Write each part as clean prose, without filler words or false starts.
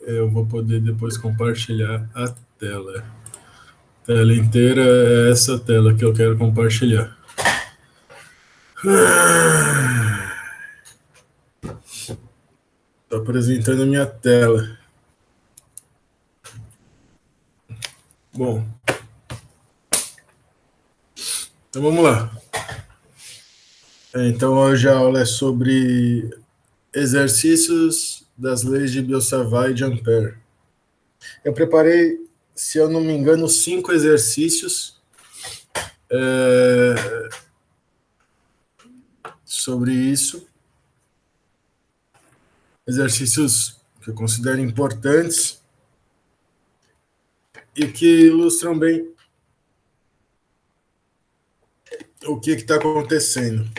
eu vou poder depois compartilhar a tela. A tela inteira é essa tela que eu quero compartilhar. Estou apresentando a minha tela. Bom, então vamos lá. Então hoje a aula é sobre exercícios das leis de Biot-Savart e de Ampère. Eu preparei, se eu não me engano, 5 exercícios sobre isso. Exercícios que eu considero importantes e que ilustram bem o que está acontecendo.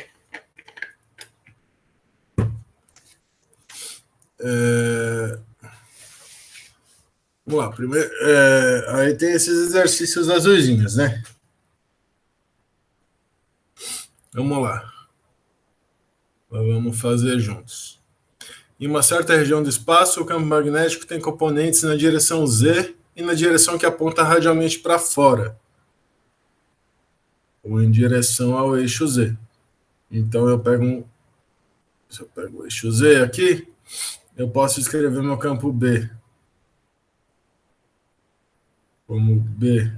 Vamos lá, primeiro, aí tem esses exercícios azulzinhos, né? Vamos lá. Vamos fazer juntos. Em uma certa região do espaço, o campo magnético tem componentes na direção Z e na direção que aponta radialmente para fora, ou em direção ao eixo Z. Então, se eu pego o eixo Z aqui, eu posso escrever meu campo B como B,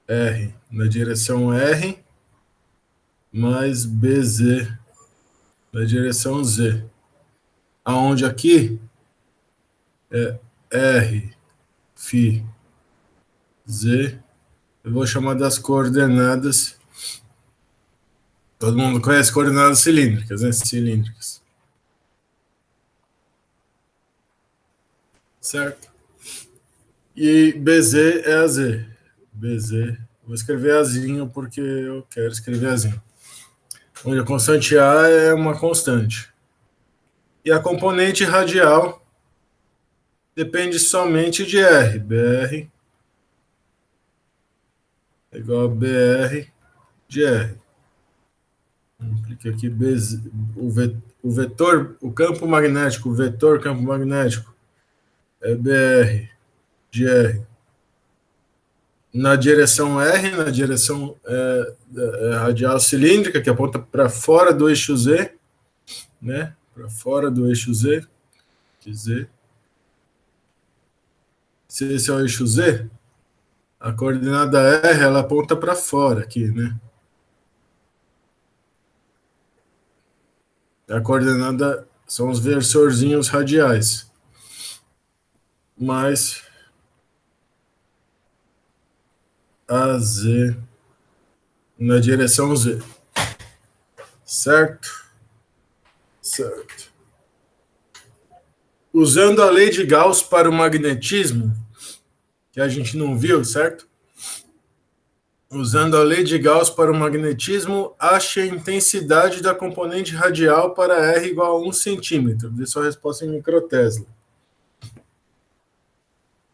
R na direção R, mais BZ na direção Z. Aonde aqui é R, Φ, Z, eu vou chamar das coordenadas. Todo mundo conhece coordenadas cilíndricas, né? Cilíndricas. Certo? E BZ é a Z. BZ. Vou escrever Azinho porque eu quero escrever Azinho. Onde a constante A é uma constante. E a componente radial depende somente de R. BR é igual a BR de R. Clique aqui, BZ, o vetor, o campo magnético, o vetor campo magnético é BR de R. Na direção R, na direção radial cilíndrica, que aponta para fora do eixo Z, né? Para fora do eixo Z, que Z. Se esse é o eixo Z, a coordenada R, ela aponta para fora aqui, né? A coordenada são os versorzinhos radiais. Mais AZ na direção Z. Certo? Certo. Usando a lei de Gauss para o magnetismo, que a gente não viu, certo? Usando a lei de Gauss para o magnetismo, ache a intensidade da componente radial para R igual a 1 centímetro. Dê sua resposta em microtesla.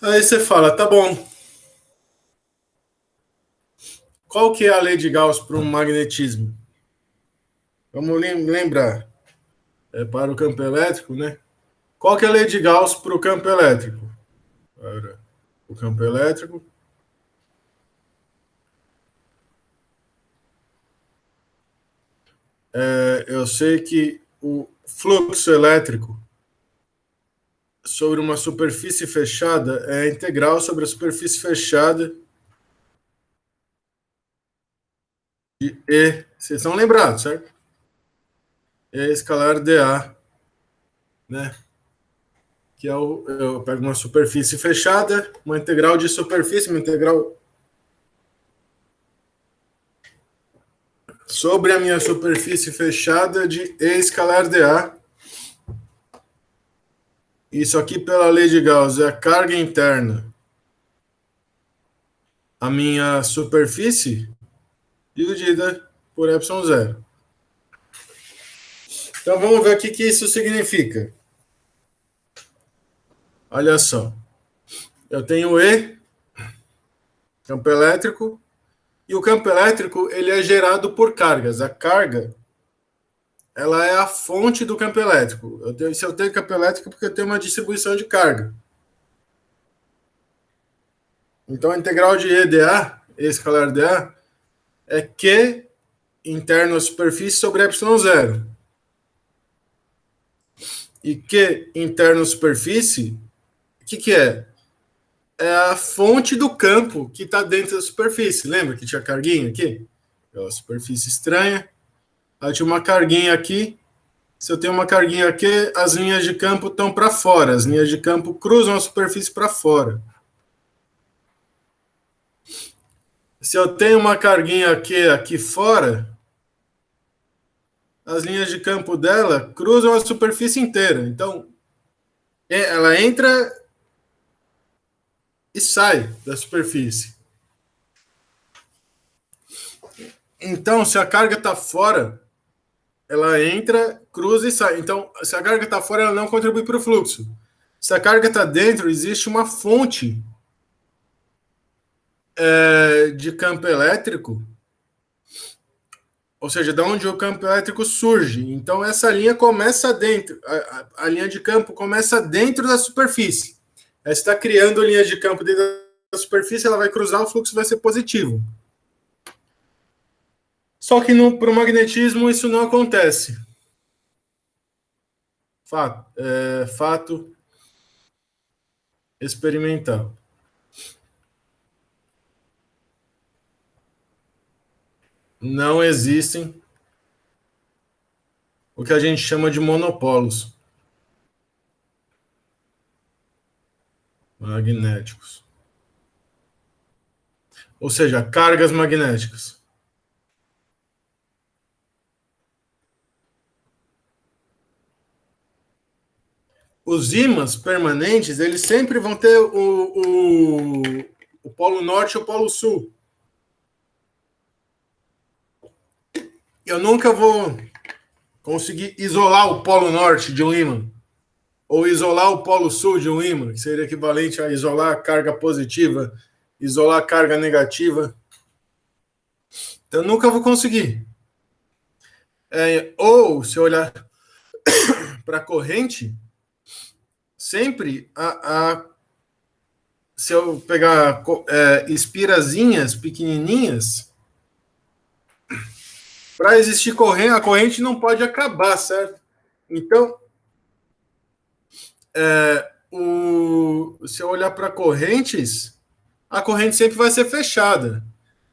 Aí você fala, tá bom. Qual que é a lei de Gauss para o magnetismo? Vamos lembrar. É para o campo elétrico, né? Qual que é a lei de Gauss para o campo elétrico? Para o campo elétrico. Eu sei que o fluxo elétrico sobre uma superfície fechada é integral sobre a superfície fechada de E. Vocês estão lembrados, certo? E escalar dA, né? Que é eu pego uma superfície fechada, uma integral de superfície, uma integral sobre a minha superfície fechada de E escalar dA. Isso aqui, pela lei de Gauss, é a carga interna. A minha superfície dividida por ε0. Então vamos ver o que isso significa. Olha só. Eu tenho E, campo elétrico, e o campo elétrico ele é gerado por cargas. A carga ela é a fonte do campo elétrico. Se eu tenho campo elétrico, é porque eu tenho uma distribuição de carga. Então, a integral de EdA, E escalar dA, é Q interno à superfície sobre ε0. E Q interno à superfície, o que é? É a fonte do campo que está dentro da superfície. Lembra que tinha carguinha aqui? É uma superfície estranha. Aí tinha uma carguinha aqui. Se eu tenho uma carguinha aqui, as linhas de campo estão para fora. As linhas de campo cruzam a superfície para fora. Se eu tenho uma carguinha aqui fora, as linhas de campo dela cruzam a superfície inteira. Então, ela entra e sai da superfície. Então, se a carga está fora, ela entra, cruza e sai. Então, se a carga está fora, ela não contribui para o fluxo. Se a carga está dentro, existe uma fonte de campo elétrico, ou seja, de onde o campo elétrico surge. Então, essa linha começa dentro, a linha de campo começa dentro da superfície. Aí você está criando linhas de campo dentro da superfície, ela vai cruzar, o fluxo vai ser positivo. Só que para o magnetismo isso não acontece. Fato experimental. Não existem o que a gente chama de monopolos magnéticos. Ou seja, cargas magnéticas. Os ímãs permanentes, eles sempre vão ter o polo norte e o polo sul. Eu nunca vou conseguir isolar o polo norte de um ímã, ou isolar o polo sul de um ímã, que seria equivalente a isolar a carga positiva, isolar a carga negativa. Então, eu nunca vou conseguir. Ou, se eu olhar para a corrente, sempre se eu pegar espirazinhas pequenininhas, para existir corrente, a corrente não pode acabar, certo? Então, se eu olhar para correntes, a corrente sempre vai ser fechada.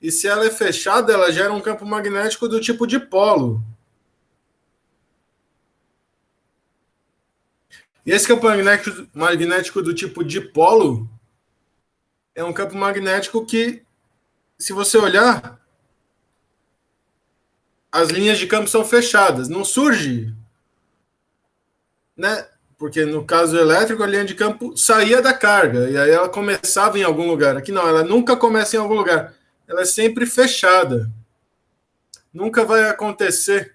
E se ela é fechada, ela gera um campo magnético do tipo dipolo. E esse campo magnético do tipo dipolo é um campo magnético que, se você olhar, as linhas de campo são fechadas. Não surge, né? Porque no caso elétrico, a linha de campo saía da carga e aí ela começava em algum lugar. Aqui não, ela nunca começa em algum lugar. Ela é sempre fechada. Nunca vai acontecer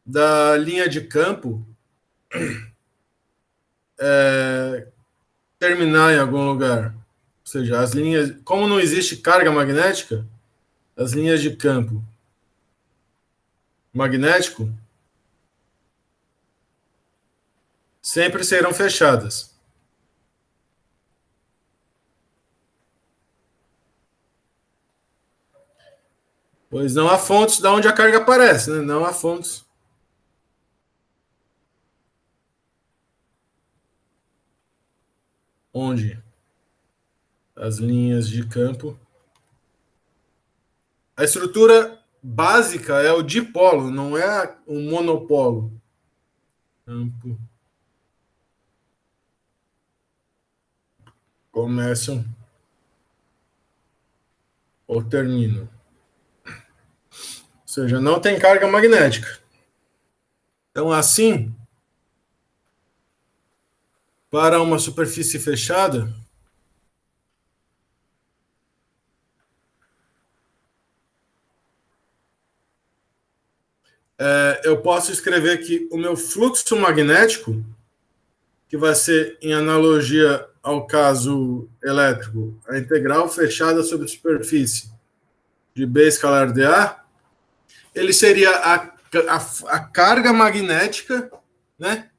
da linha de campo terminar em algum lugar. Ou seja, as linhas, como não existe carga magnética, as linhas de campo magnético sempre serão fechadas. Pois não há fontes de onde a carga aparece, né? Não há fontes. Onde as linhas de campo. A estrutura básica é o dipolo, não é o monopolo. Campo. Começam ou terminam. Ou seja, não tem carga magnética. Então, assim, para uma superfície fechada, eu posso escrever que o meu fluxo magnético, que vai ser em analogia ao caso elétrico, a integral fechada sobre a superfície de B escalar dA, ele seria a a carga magnética, né?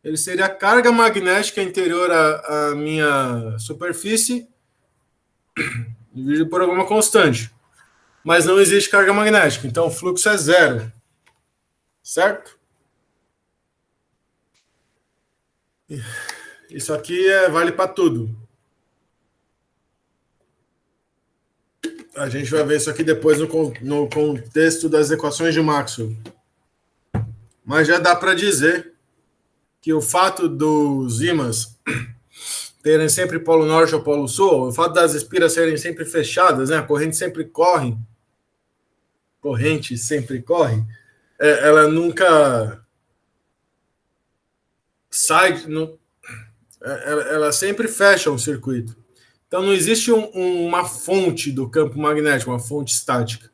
Ele seria a carga magnética interior à minha superfície dividido por alguma constante. Mas não existe carga magnética, então o fluxo é zero, certo? Isso aqui vale para tudo. A gente vai ver isso aqui depois no contexto das equações de Maxwell. Mas já dá para dizer que o fato dos ímãs terem sempre polo norte ou polo sul, o fato das espiras serem sempre fechadas, né? A corrente sempre corre, ela nunca sai, ela sempre fecha um circuito. Então não existe uma fonte do campo magnético, uma fonte estática.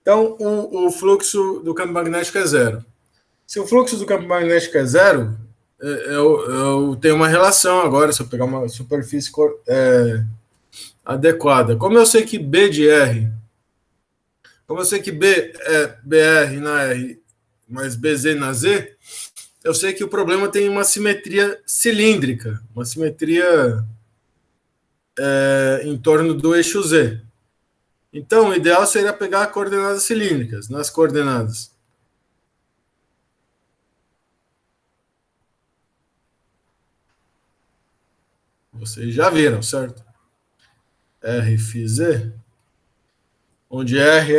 Então o fluxo do campo magnético é zero. Se o fluxo do campo magnético é zero, eu tenho uma relação agora, se eu pegar uma superfície adequada. Como eu sei que B de R, como eu sei que B é BR na R mais BZ na Z, eu sei que o problema tem uma simetria cilíndrica, uma simetria em torno do eixo Z. Então, o ideal seria pegar coordenadas cilíndricas. Nas coordenadas vocês já viram, certo? R φ Z, onde R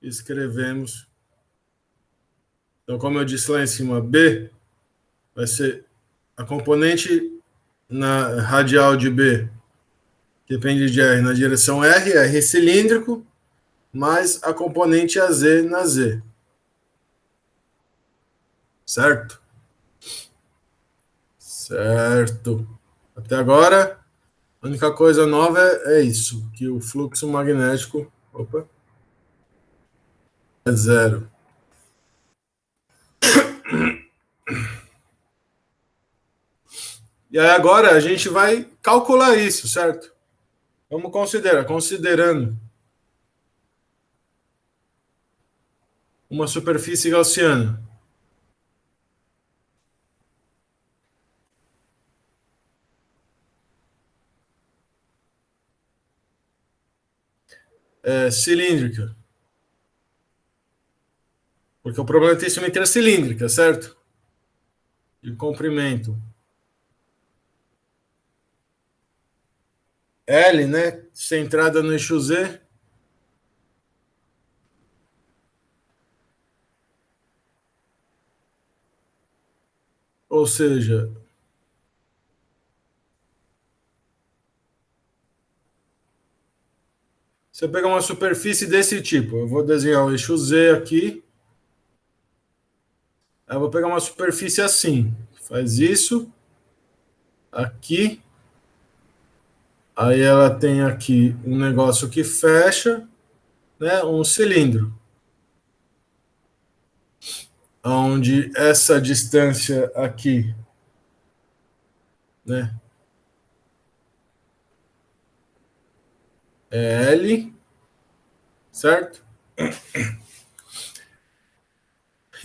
escrevemos. Então, como eu disse lá em cima, B vai ser a componente na radial de B, que depende de R na direção R cilíndrico, mais a componente AZ na Z. Certo? Certo. Até agora, a única coisa nova é isso, que o fluxo magnético é zero. E aí agora a gente vai calcular isso, certo? Vamos considerando uma superfície gaussiana. Cilíndrica. Porque o problema é ter simetria cilíndrica, certo? De comprimento. L, né? Centrada no eixo Z. Ou seja, se eu pegar uma superfície desse tipo, eu vou desenhar o eixo Z aqui. Eu vou pegar uma superfície assim. Faz isso. Aqui. Aí ela tem aqui um negócio que fecha, né? Um cilindro. Onde essa distância aqui, né? É L, certo?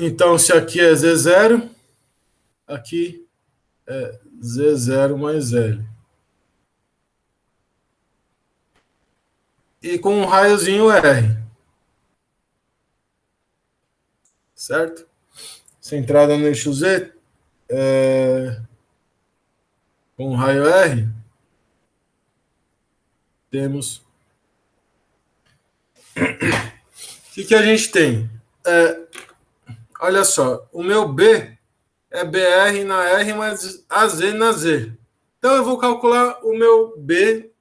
Então, se aqui é Z0, aqui é Z0 mais L. E com um raiozinho R. Certo? Centrada no eixo Z, com um raio R, temos. O que a gente tem? Olha só, o meu B é BR na R mais AZ na Z. Então eu vou calcular o meu B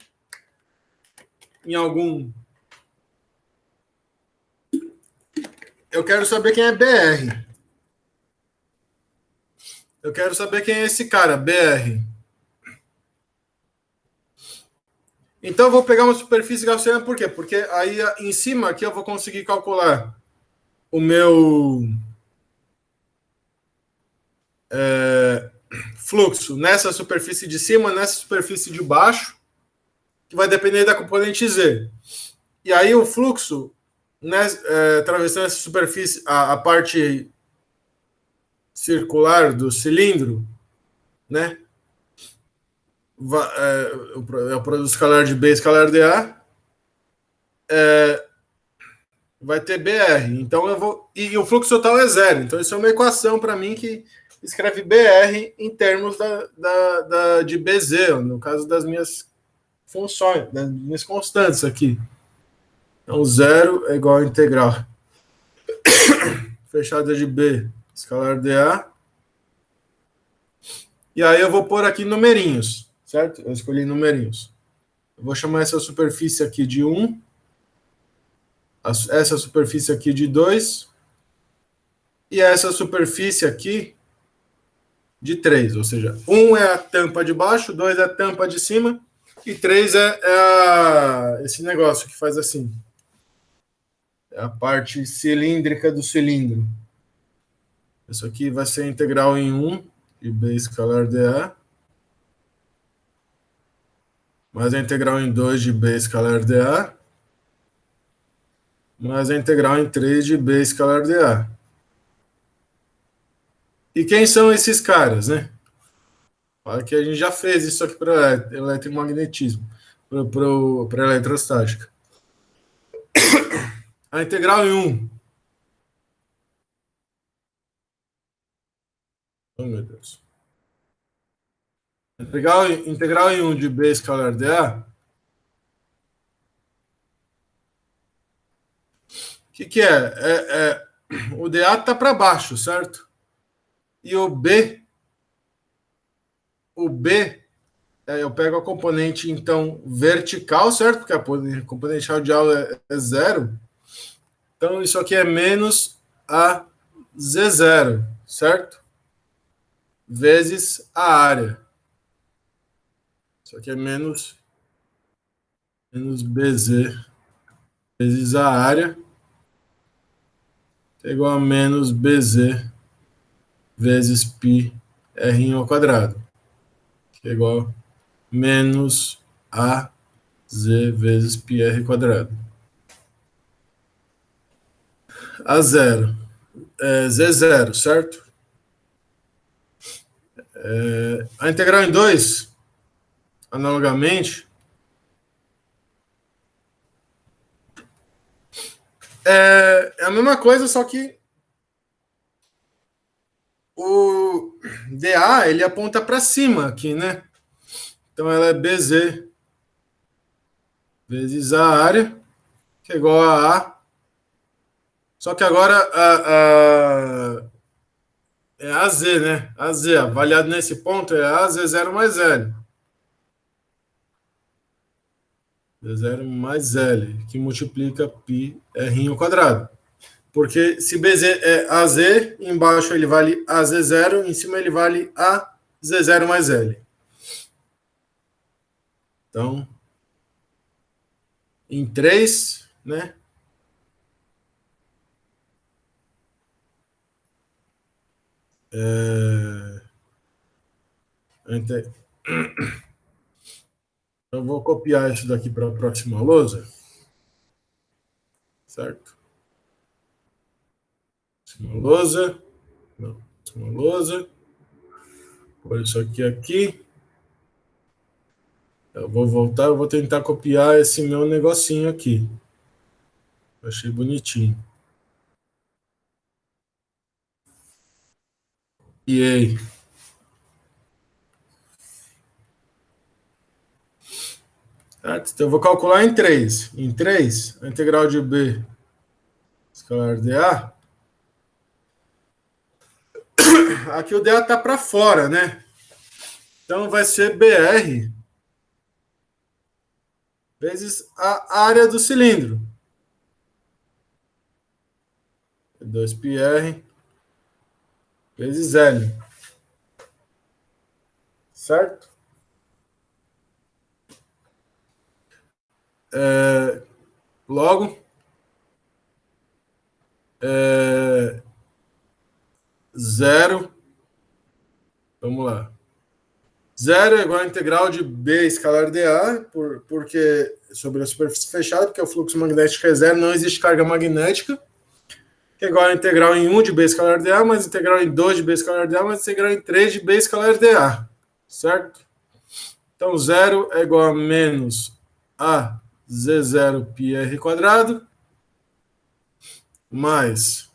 em algum. Eu quero saber quem é BR. Eu quero saber quem é esse cara, BR. Então eu vou pegar uma superfície gaussiana, por quê? Porque aí em cima aqui eu vou conseguir calcular o meu fluxo nessa superfície de cima, nessa superfície de baixo, que vai depender da componente Z. E aí o fluxo, né, atravessando essa superfície, a parte circular do cilindro, né, é o produto escalar de B escalar de A, vai ter BR. Então eu vou. E o fluxo total é zero. Então isso é uma equação para mim que escreve BR em termos de BZ, no caso das minhas funções, das minhas constantes aqui. Então zero é igual a integral fechada de B escalar de A. E aí eu vou pôr aqui numerinhos, certo? Eu escolhi numerinhos. Eu vou chamar essa superfície aqui de 1, essa superfície aqui de 2 e essa superfície aqui de 3. Ou seja, 1 é a tampa de baixo, 2 é a tampa de cima e 3 esse negócio que faz assim. É a parte cilíndrica do cilindro. Isso aqui vai ser integral em 1 de B escalar de A, mais a integral em 2 de B escalar de A, mais a integral em 3 de B escalar de A. E quem são esses caras, né? Fala que a gente já fez isso aqui para eletromagnetismo, para eletrostática. A integral em 1. Oh, meu Deus. Integral em 1 de B escalar de A. O que é? O dA está para baixo, certo? E o B, eu pego a componente, então, vertical, certo? Porque a componente radial é zero. Então, isso aqui é menos a Z0, certo? Vezes a área. Isso aqui é menos BZ vezes a área, que é igual a menos BZ vezes π R ao quadrado, que é igual a menos a z vezes πr quadrado. A zero. Z0, certo? A integral em 2, analogamente, é a mesma coisa, só que o dA ele aponta para cima aqui, né? Então ela é BZ vezes a área, que é igual a A. Só que agora é AZ, né? AZ, avaliado nesse ponto, é AZ0 mais L. Z0 mais L, que multiplica π R ao quadrado. Porque se BZ é AZ, embaixo ele vale AZ0, em cima ele vale AZ0 mais L. Então, em 3, né? Eu vou copiar isso daqui para a próxima lousa, certo? Próxima lousa, não, próxima lousa, por isso aqui. Eu vou voltar, eu vou tentar copiar esse meu negocinho aqui. Achei bonitinho. E aí? Certo? Então eu vou calcular em 3. Em 3, a integral de B escalar dA. Aqui o dA está para fora, né? Então vai ser BR vezes a área do cilindro. 2πr vezes L. Certo? Logo, zero. Vamos lá. Zero é igual a integral de B escalar dA, porque sobre a superfície fechada, porque o fluxo magnético é zero, não existe carga magnética, que é igual a integral em 1 de B escalar dA, mais integral em 2 de B escalar dA, mais integral em 3 de B escalar dA, certo? Então, zero é igual a menos a Z0 πr quadrado, mais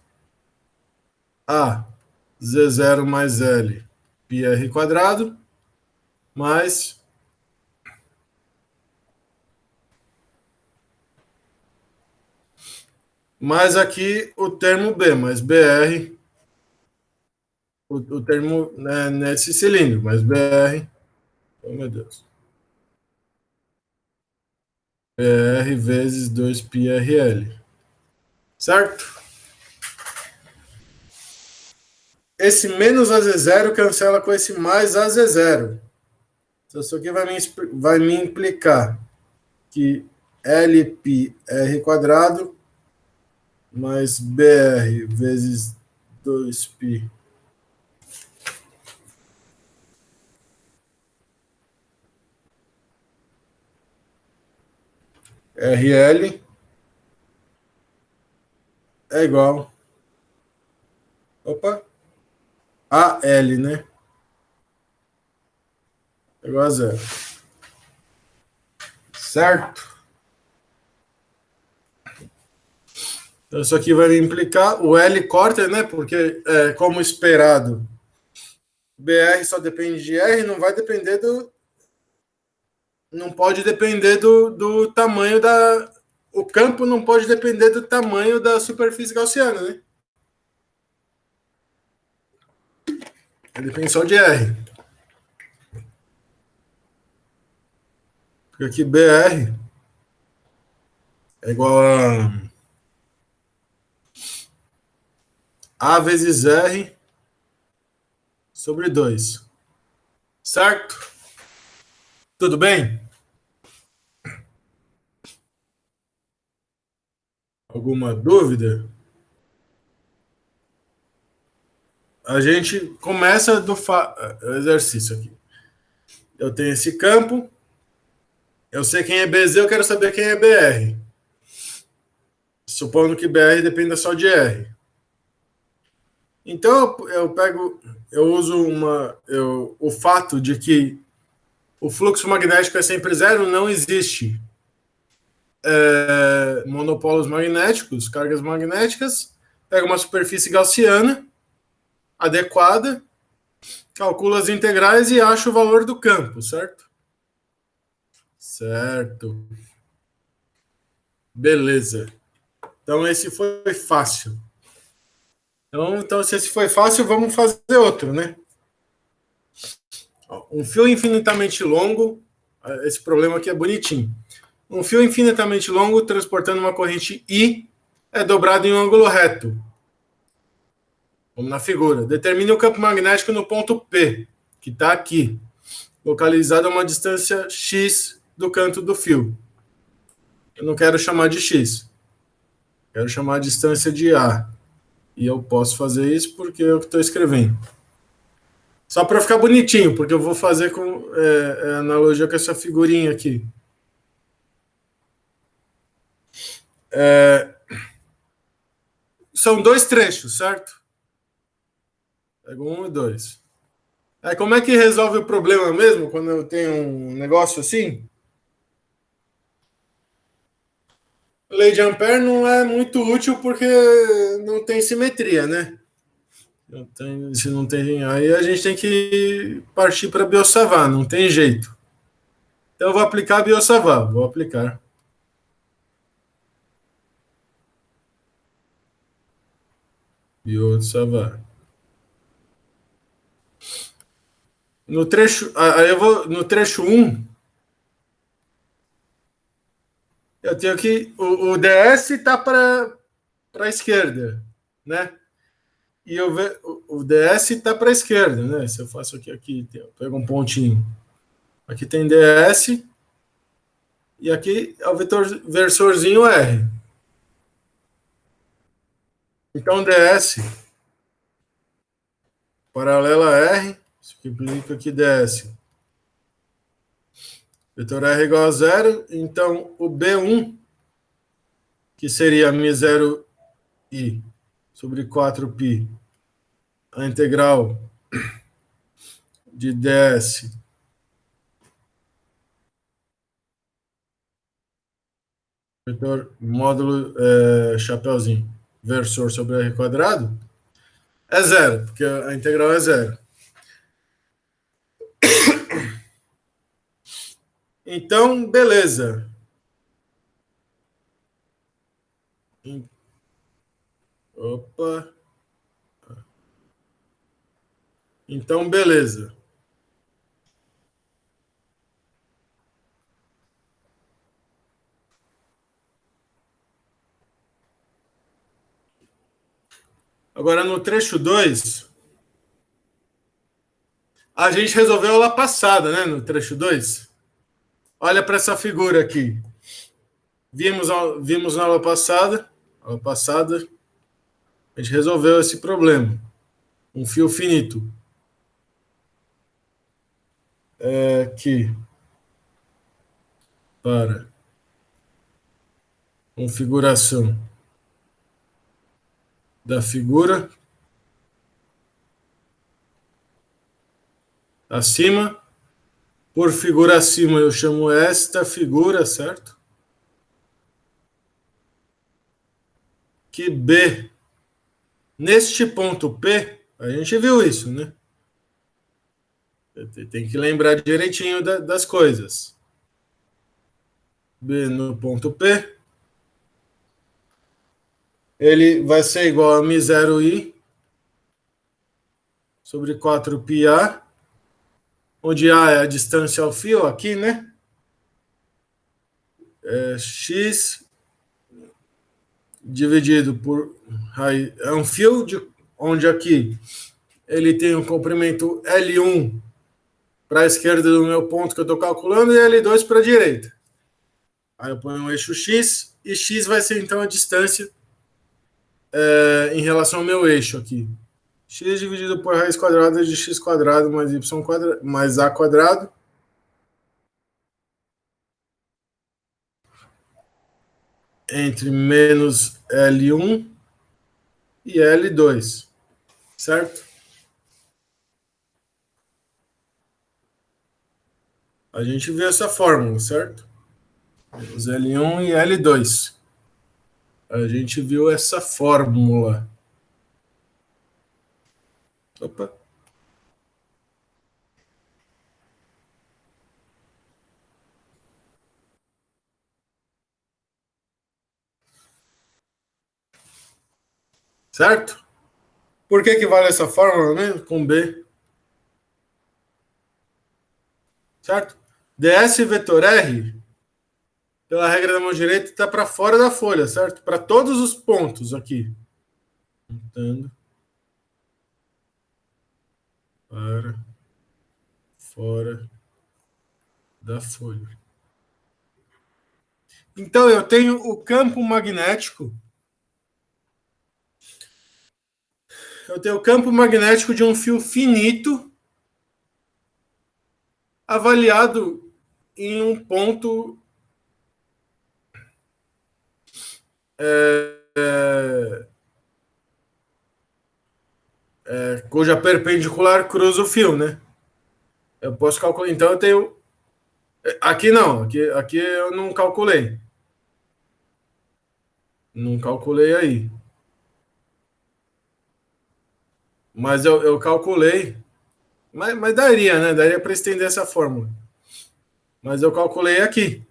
a Z0 mais L πr quadrado, mais aqui o termo B, mais BR, o termo né, nesse cilindro, mais BR, oh meu Deus, BR vezes 2πrl, certo? Esse menos AZ0 cancela com esse mais AZ0. Então, isso aqui vai me implicar que LπR quadrado mais BR vezes 2π RL é igual, opa, AL, né? É igual a zero, certo? Então, isso aqui vai me implicar o L corta, né? Porque, como esperado, BR só depende de R, não vai depender do. Não pode depender do tamanho da. O campo não pode depender do tamanho da superfície gaussiana, né? Ele depende só de R. Porque aqui BR é igual a vezes R sobre 2. Certo? Tudo bem? Alguma dúvida? A gente começa do exercício aqui. Eu tenho esse campo, eu sei quem é BZ, eu quero saber quem é BR. Supondo que BR dependa só de R. Então eu uso o fato de que o fluxo magnético é sempre zero, não existe monopolos magnéticos, cargas magnéticas, pego uma superfície gaussiana adequada, calculo as integrais e acho o valor do campo, certo? Certo. Beleza. Então esse foi fácil. Então, se esse foi fácil, vamos fazer outro, né? Um fio infinitamente longo, esse problema aqui é bonitinho. Um fio infinitamente longo transportando uma corrente I é dobrado em um ângulo reto. Vamos na figura. Determine o campo magnético no ponto P, que está aqui, localizado a uma distância X do canto do fio. Eu não quero chamar de X, quero chamar a distância de A. E eu posso fazer isso porque é o que estou escrevendo. Só para ficar bonitinho, porque eu vou fazer com analogia com essa figurinha aqui. São dois trechos, certo? Pego um e dois. Aí como é que resolve o problema mesmo quando eu tenho um negócio assim? Lei de Ampère não é muito útil porque não tem simetria, né? Se não tem, aí a gente tem que partir para Biot-Savart, não tem jeito. Então eu vou aplicar Biot-Savart, vou aplicar Biot-Savart. No trecho, aí eu vou no trecho um, eu tenho que o DS está para a esquerda, né? E o DS está para a esquerda, né? Se eu faço aqui eu pego um pontinho. Aqui tem DS e aqui é o versorzinho R. Então DS paralela a R, isso que implica que DS Vetor R igual a zero, então o B1, que seria μ0i sobre 4π, a integral de ds vetor módulo chapeuzinho versor sobre r quadrado é zero, porque a integral é zero. Então, beleza. Opa. Então, beleza. Agora, no trecho 2, a gente resolveu lá passada, né? No trecho 2. Olha para essa figura aqui. Vimos na aula passada, a gente resolveu esse problema. Um fio finito. Aqui. Para configuração da figura. Acima. Por figura acima, eu chamo esta figura, certo? Que B, neste ponto P, a gente viu isso, né? Tem que lembrar direitinho das coisas. B no ponto P, ele vai ser igual a μ0i sobre 4πa, onde A é a distância ao fio, aqui, né? X dividido por raiz. É um fio onde aqui ele tem um comprimento L1 para a esquerda do meu ponto que eu estou calculando e L2 para a direita. Aí eu ponho um eixo X e X vai ser então a distância em relação ao meu eixo aqui. X dividido por raiz quadrada de x quadrado mais y quadrado mais a quadrado entre menos L1 e L2, certo? A gente viu essa fórmula, certo? Menos L1 e L2. A gente viu essa fórmula. Opa. Certo? Por que vale essa fórmula, né? Com B. Certo? ds vetor R, pela regra da mão direita, está para fora da folha, certo? Para todos os pontos aqui. Voltando para fora da folha. Então, eu tenho o campo magnético. Eu tenho o campo magnético de um fio finito avaliado em um ponto cuja perpendicular cruza o fio, né? Eu posso calcular. Então, eu tenho. Aqui não, aqui eu não calculei. Não calculei aí. Mas eu calculei. Mas daria, né? Daria para estender essa fórmula. Mas eu calculei aqui.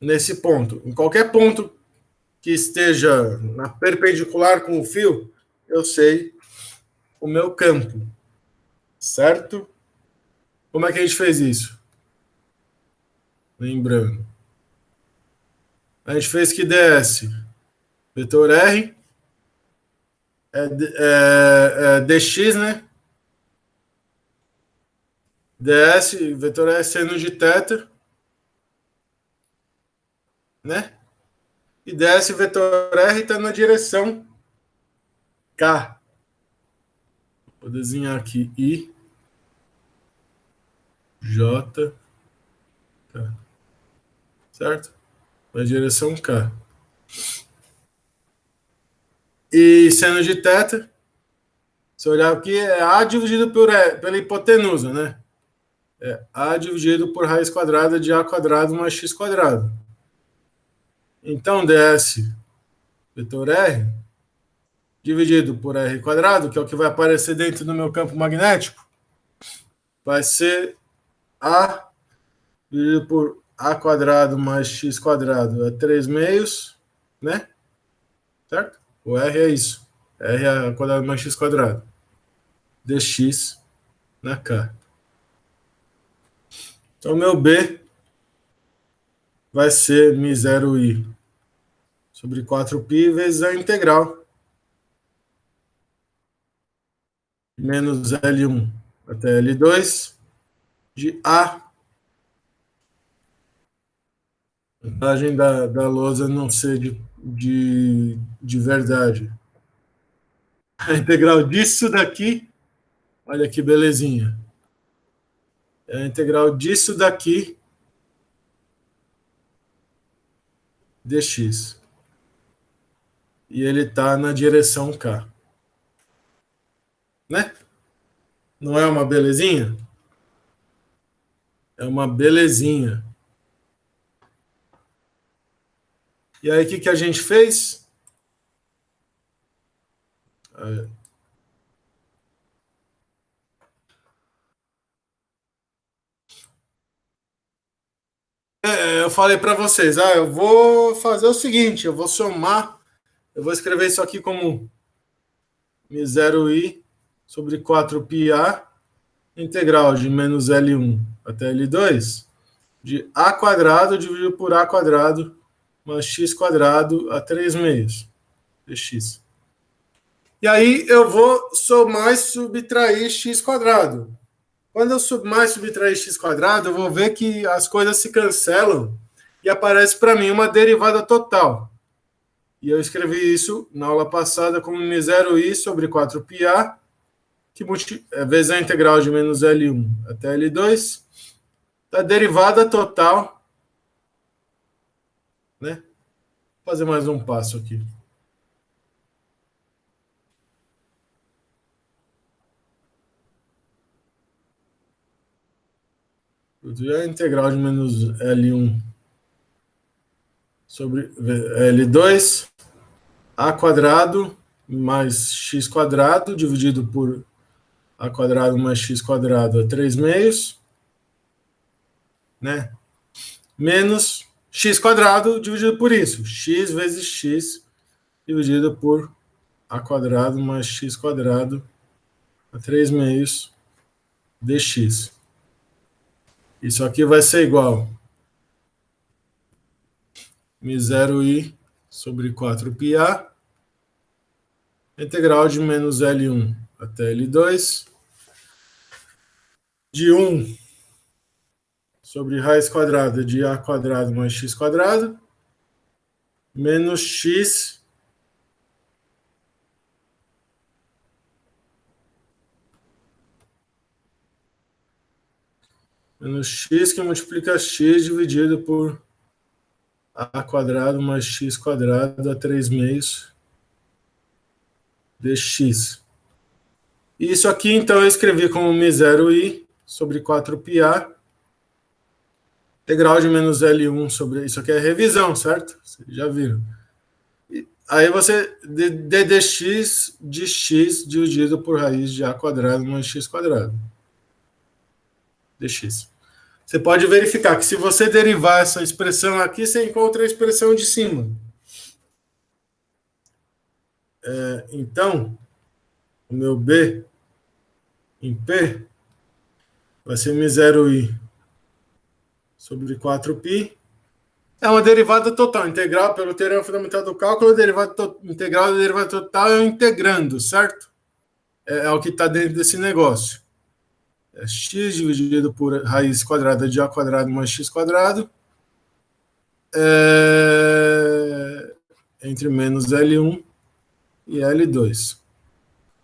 Nesse ponto. Em qualquer ponto que esteja na perpendicular com o fio, eu sei o meu campo. Certo? Como é que a gente fez isso? Lembrando. A gente fez que ds vetor R é dx, né? ds vetor R seno de θ, né? E ds vetor R está na direção K. Vou desenhar aqui I. J, K, certo? Na direção K. E seno de θ, se olhar aqui, é A dividido pela hipotenusa, né? É A dividido por raiz quadrada de A quadrado mais X quadrado. Então, ds vetor R dividido por R quadrado, que é o que vai aparecer dentro do meu campo magnético, vai ser A dividido por A quadrado mais X quadrado é 3 meios, né? Certo? O R é isso. R é A quadrado mais X quadrado. Dx na K. Então, meu B vai ser μ0i sobre 4π vezes a integral menos L1 até L2 de A, vantagem da lousa não ser de verdade. A integral disso daqui, olha que belezinha. É a integral disso daqui dx. E ele está na direção K. Né? Não é uma belezinha? É uma belezinha. E aí, o que a gente fez? Eu falei para vocês, eu vou fazer o seguinte, eu vou somar, eu vou escrever isso aqui como μ0i sobre 4πa integral de menos L1 até L2 de A quadrado dividido por A quadrado mais X quadrado a 3 meios dx. E aí eu vou somar e subtrair x quadrado. Quando eu somar e subtrair x quadrado, eu vou ver que as coisas se cancelam e aparece para mim uma derivada total. E eu escrevi isso na aula passada como μ0i sobre 4πa, que vezes a integral de menos L1 até L2, da derivada total, né? Vou fazer mais um passo aqui. A integral de menos L1 sobre L2, A quadrado mais X quadrado dividido por A quadrado mais X quadrado a 3 meios, né? Menos X quadrado dividido por isso. X vezes X dividido por A quadrado mais X quadrado a 3 meios dx. Isso aqui vai ser igual μ0i sobre 4πa, integral de menos L1 até L2, de 1 sobre raiz quadrada de A quadrado mais X quadrado, menos X que multiplica x dividido por A quadrado mais X quadrado a 3 meios dx. Isso aqui, então, eu escrevi como μ0i sobre 4πa, integral de menos L1 sobre... Isso aqui é revisão, certo? Vocês já viram. Aí você... ddx de x dividido por raiz de A quadrado mais X quadrado. Dx. Você pode verificar que se você derivar essa expressão aqui, você encontra a expressão de cima. Então, o meu B em P vai ser μ0i sobre 4π. É uma derivada total, integral pelo teorema fundamental do cálculo, integral da derivada total é integrando, certo? É o que está dentro desse negócio. É x dividido por raiz quadrada de A quadrado mais X quadrado entre menos L1 e L2.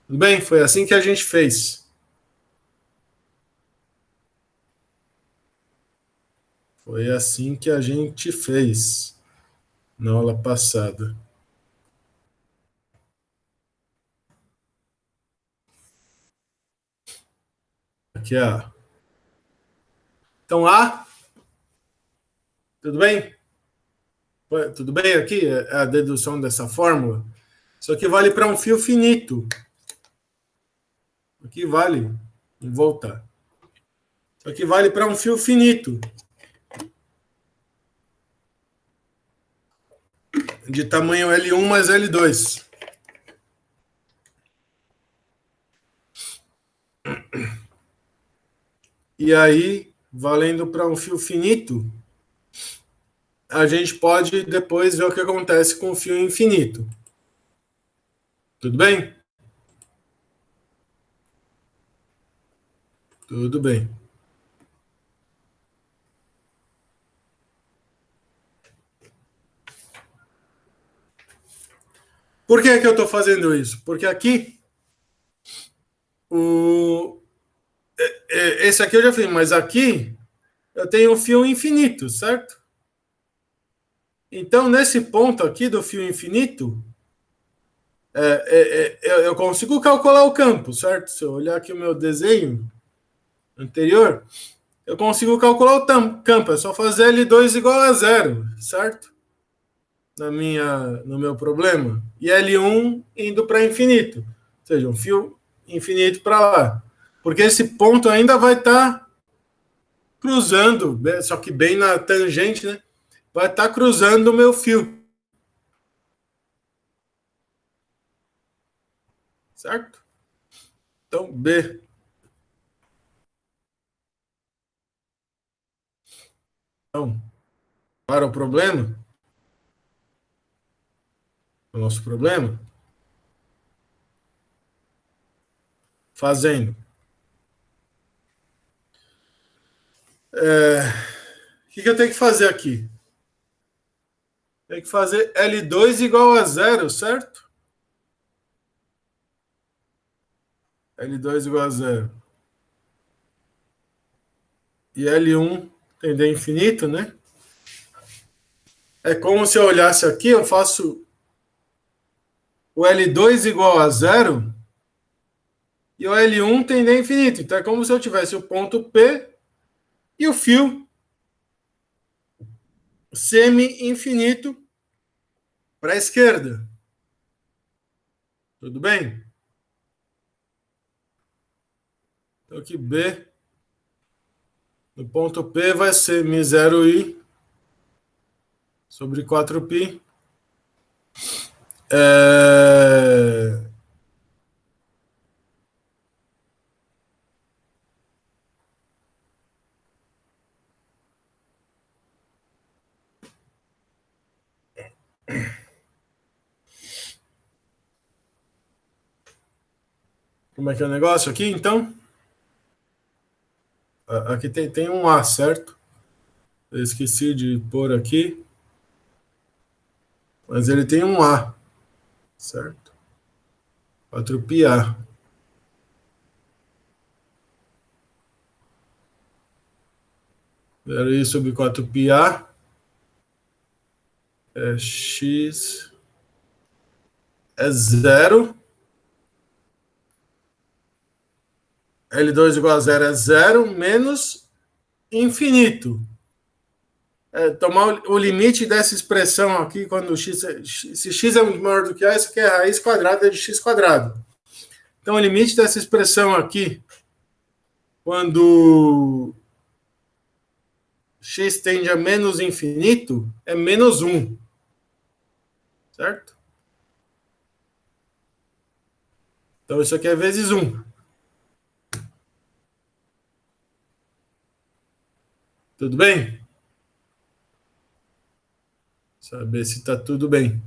Tudo bem? Foi assim que a gente fez. Foi assim que a gente fez na aula passada. Aqui é A. Então, A, tudo bem? Tudo bem aqui? É a dedução dessa fórmula? Isso aqui vale para um fio finito. Aqui vale. Vou voltar. Isso aqui vale para um fio finito. De tamanho L1 mais L2. E aí, valendo para um fio finito, a gente pode depois ver o que acontece com o fio infinito. Tudo bem? Tudo bem. Por que que eu estou fazendo isso? Porque aqui, o... esse aqui eu já fiz, mas aqui eu tenho um fio infinito, certo? Então, nesse ponto aqui do fio infinito, eu consigo calcular o campo, certo? Se eu olhar aqui o meu desenho anterior, eu consigo calcular o campo. É só fazer L2 igual a zero, certo? No meu problema. E L1 indo para infinito. Ou seja, um fio infinito para lá. Porque esse ponto ainda vai estar cruzando, só que bem na tangente, né? Vai estar cruzando o meu fio. Certo? Então, B. Então, para o nosso problema, fazendo. O que eu tenho que fazer aqui? Tem que fazer L2 igual a zero, certo? L2 igual a zero. E L1 tende a infinito, né? É como se eu olhasse aqui, eu faço o L2 igual a zero e o L1 tende a infinito. Então é como se eu tivesse o ponto P e o fio semi-infinito para a esquerda. Tudo bem? Então aqui B no ponto P vai ser μ0i sobre 4π. É... Como é que é o negócio aqui, então? Aqui tem um A, certo? Eu esqueci de pôr aqui, mas ele tem um A, certo? 4πA. Zero i sobre 4πA é x é zero. L2 igual a zero é zero menos infinito. Tomar o limite dessa expressão aqui, quando se x é muito maior do que a, isso aqui é a raiz quadrada de x quadrado. Então, o limite dessa expressão aqui, quando x tende a menos infinito, é menos 1. Certo? Então, isso aqui é vezes 1. Tudo bem? Saber se está tudo bem.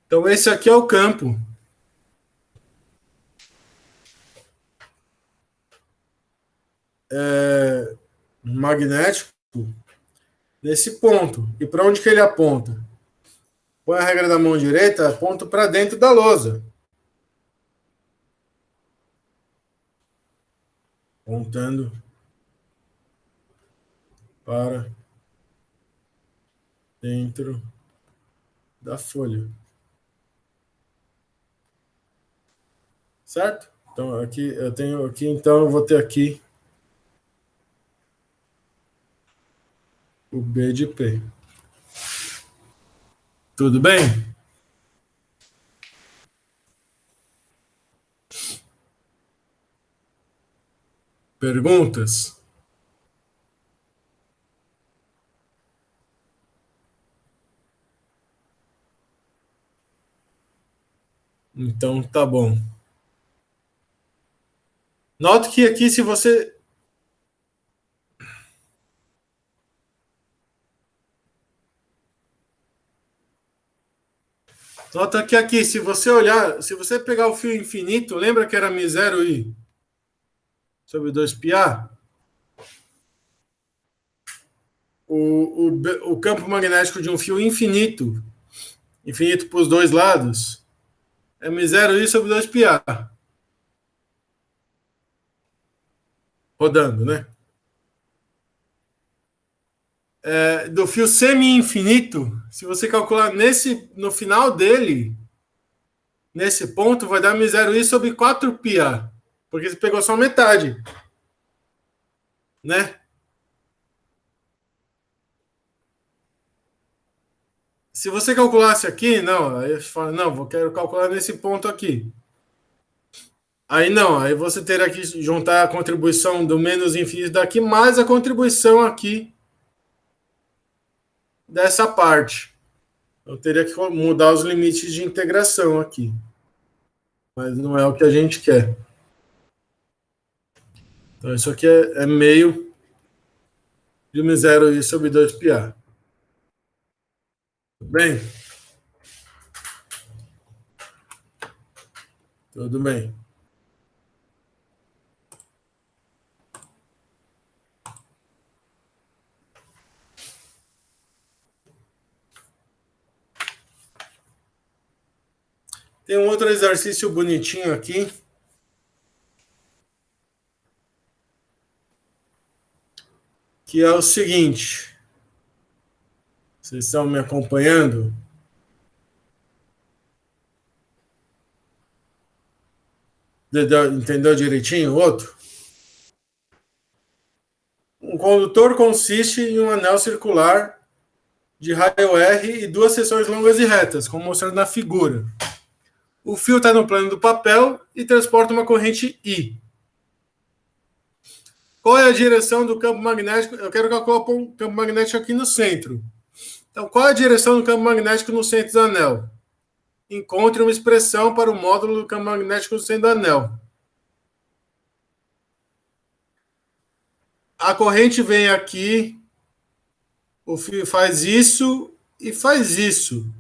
Então, esse aqui é o campo magnético nesse ponto. E para onde que ele aponta? Põe a regra da mão direita, aponta para dentro da lousa. Apontando para dentro da folha. Certo? Então, aqui eu tenho aqui, então eu vou ter aqui o B de P. Tudo bem? Perguntas? Então tá bom. Note que aqui, se você. Nota que aqui, se você olhar, se você pegar o fio infinito, lembra que era M0 I sobre 2πA? O campo magnético de um fio infinito, infinito para os dois lados, é M0 I sobre 2πA. Rodando, né? Do fio semi-infinito, se você calcular no final dele, nesse ponto, vai dar M0I sobre 4πA. Porque você pegou só metade. Né? Se você calculasse aqui, não, aí você fala, não, quero calcular nesse ponto aqui. Aí não, aí você teria que juntar a contribuição do menos infinito daqui, mais a contribuição aqui dessa parte. Eu teria que mudar os limites de integração aqui. Mas não é o que a gente quer. Então isso aqui é meio de M0I sobre 2πA. Tudo bem? Tudo bem. Tem um outro exercício bonitinho aqui. Que é o seguinte. Vocês estão me acompanhando? Entendeu direitinho o outro? Um condutor consiste em um anel circular de raio R e duas seções longas e retas, como mostrado na figura. O fio está no plano do papel e transporta uma corrente I. Qual é a direção do campo magnético? Eu quero calcular o campo magnético aqui no centro. Então, qual é a direção do campo magnético no centro do anel? Encontre uma expressão para o módulo do campo magnético no centro do anel. A corrente vem aqui, o fio faz isso e faz isso.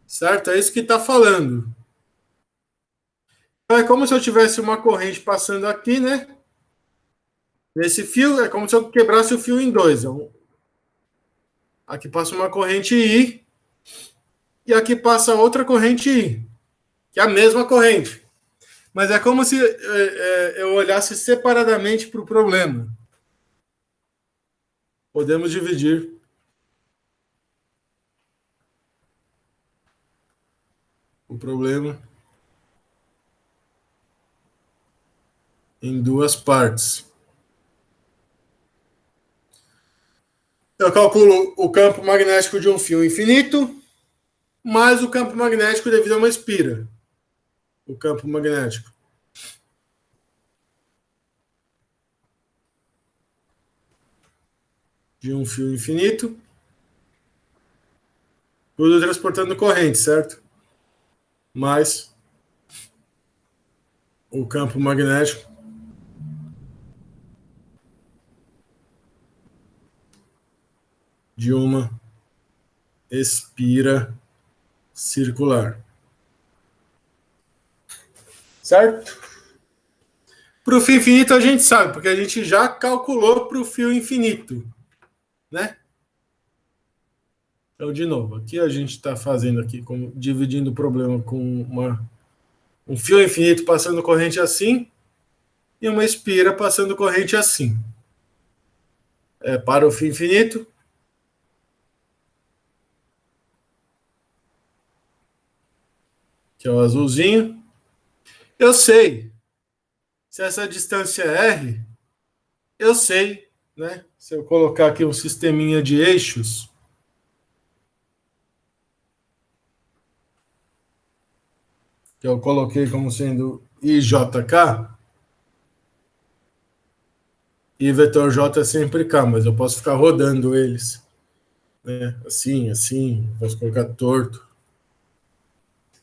Certo? É isso que está falando. Então é como se eu tivesse uma corrente passando aqui, né? Nesse fio, é como se eu quebrasse o fio em dois. Aqui passa uma corrente I e aqui passa outra corrente I, que é a mesma corrente. Mas é como se eu olhasse separadamente para o problema. Podemos dividir o problema em duas partes. Eu calculo o campo magnético de um fio infinito mais o campo magnético devido a uma espira. O campo magnético de um fio infinito, tudo transportando corrente, certo? Mais o campo magnético de uma espira circular. Certo? Para o fio infinito a gente sabe, porque a gente já calculou para o fio infinito, né? Então, de novo, aqui a gente está fazendo aqui, dividindo o problema com um fio infinito passando corrente assim, e uma espira passando corrente assim. Para o fim infinito, que é o azulzinho. Eu sei, se essa distância é R, eu sei, né? Se eu colocar aqui um sisteminha de eixos, que eu coloquei como sendo IJK, e vetor J é sempre K, mas eu posso ficar rodando eles, né? Assim, assim, posso colocar torto.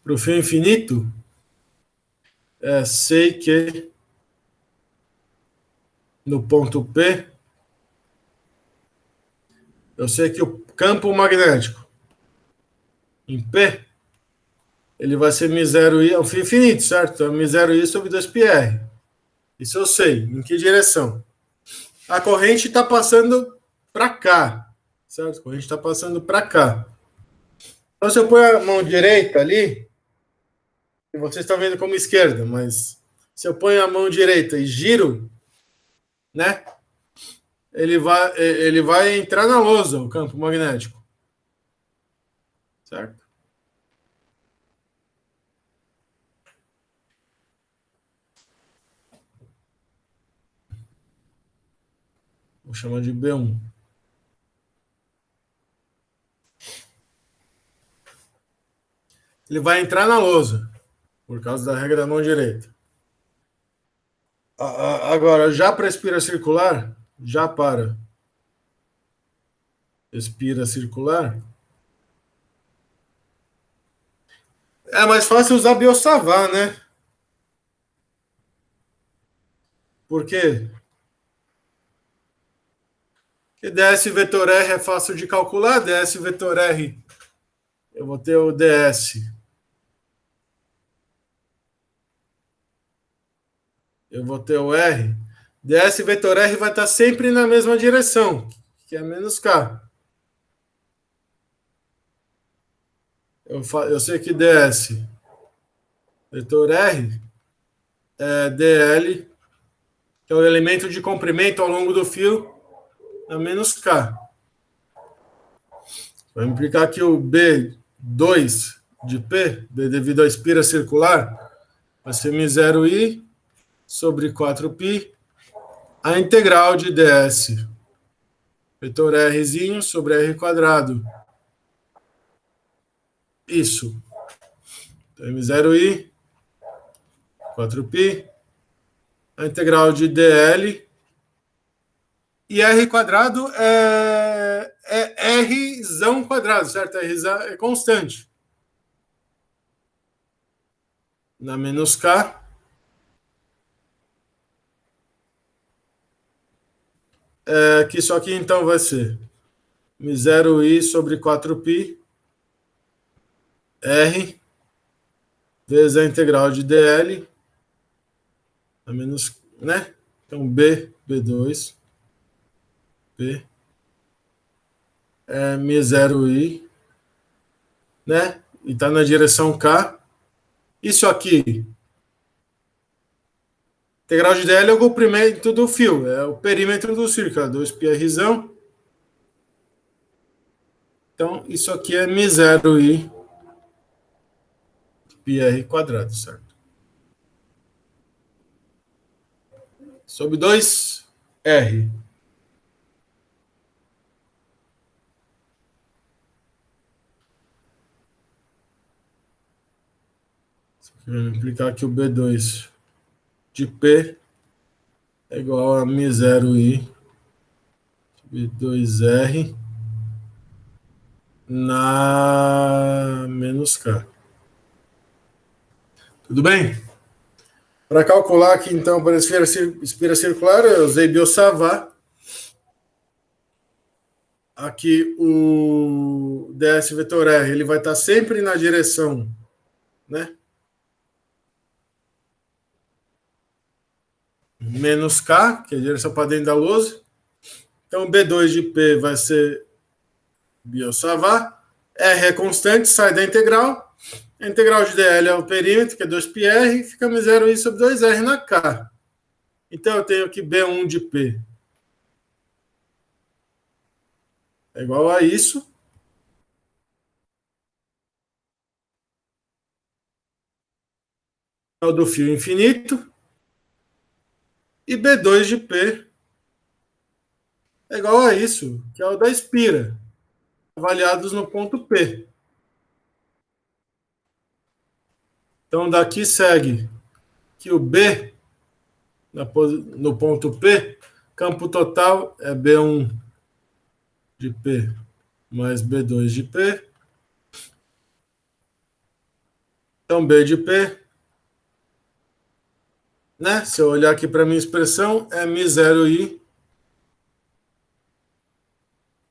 Para o fim infinito, sei que no ponto P, eu sei que o campo magnético em P, ele vai ser μ0i ao fim infinito, certo? Então, μ0i sobre 2πr. Isso eu sei. Em que direção? A corrente está passando para cá, certo? A corrente está passando para cá. Então, se eu pôr a mão direita ali, e vocês estão vendo como esquerda, mas se eu ponho a mão direita e giro, né? Ele vai entrar na lousa, o campo magnético. Certo? Vou chamar de B1. Ele vai entrar na lousa, por causa da regra da mão direita. Agora, já para espira circular, já para espira circular, é mais fácil usar Biot-Savart, né? Por quê? Porque ds vetor R é fácil de calcular, ds vetor R, eu vou ter o ds, eu vou ter o R, ds vetor R vai estar sempre na mesma direção, que é menos K. Eu sei que ds vetor R é dl, que é o elemento de comprimento ao longo do fio, a menos K. Vai implicar que o B2 de P, devido à espira circular, vai ser μ0i sobre 4π, a integral de ds vetor Rzinho sobre R quadrado. Isso. Então, μ0i, 4π, a integral de dl, e R quadrado é Rzão quadrado, certo? R é constante. Na menos K, que isso aqui então vai ser μ0i sobre 4π R vezes a integral de dl, a menos, né? Então, B2, P, μ0i, né? E está na direção K. Isso aqui, integral de dl é o comprimento do fio, é o perímetro do círculo, 2πrzão. Então, isso aqui é μ0i πr quadrado, certo? Sobre 2r. Isso aqui vai implicar que o B2 de P é igual a μ0i sobre 2r na menos K. Tudo bem? Para calcular aqui, então, para a espira circular, eu usei Biot-Savart. Aqui o ds vetor R ele vai estar sempre na direção, né? Menos K, que é a direção para dentro da lousa. Então, B2 de P vai ser Biot-Savart. R é constante, sai da integral. A integral de dl é o perímetro, que é 2πr, fica μ0i sobre 2r na K. Então eu tenho que B1 de P é igual a isso, é o do fio infinito, e B2 de P é igual a isso, que é o da espira, avaliados no ponto P. Então daqui segue que o B no ponto P, campo total é B1 de P mais B2 de P. Então B de P, né? Se eu olhar aqui para a minha expressão, é μ0i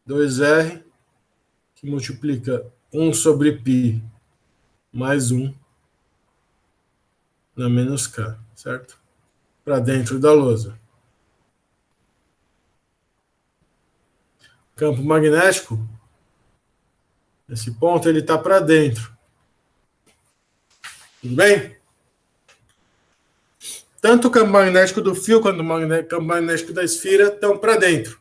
2R, que multiplica 1 sobre π mais 1 na menos K, certo? Para dentro da lousa. Campo magnético, esse ponto ele está para dentro. Tudo bem? Tanto o campo magnético do fio quanto o campo magnético da esfera estão para dentro.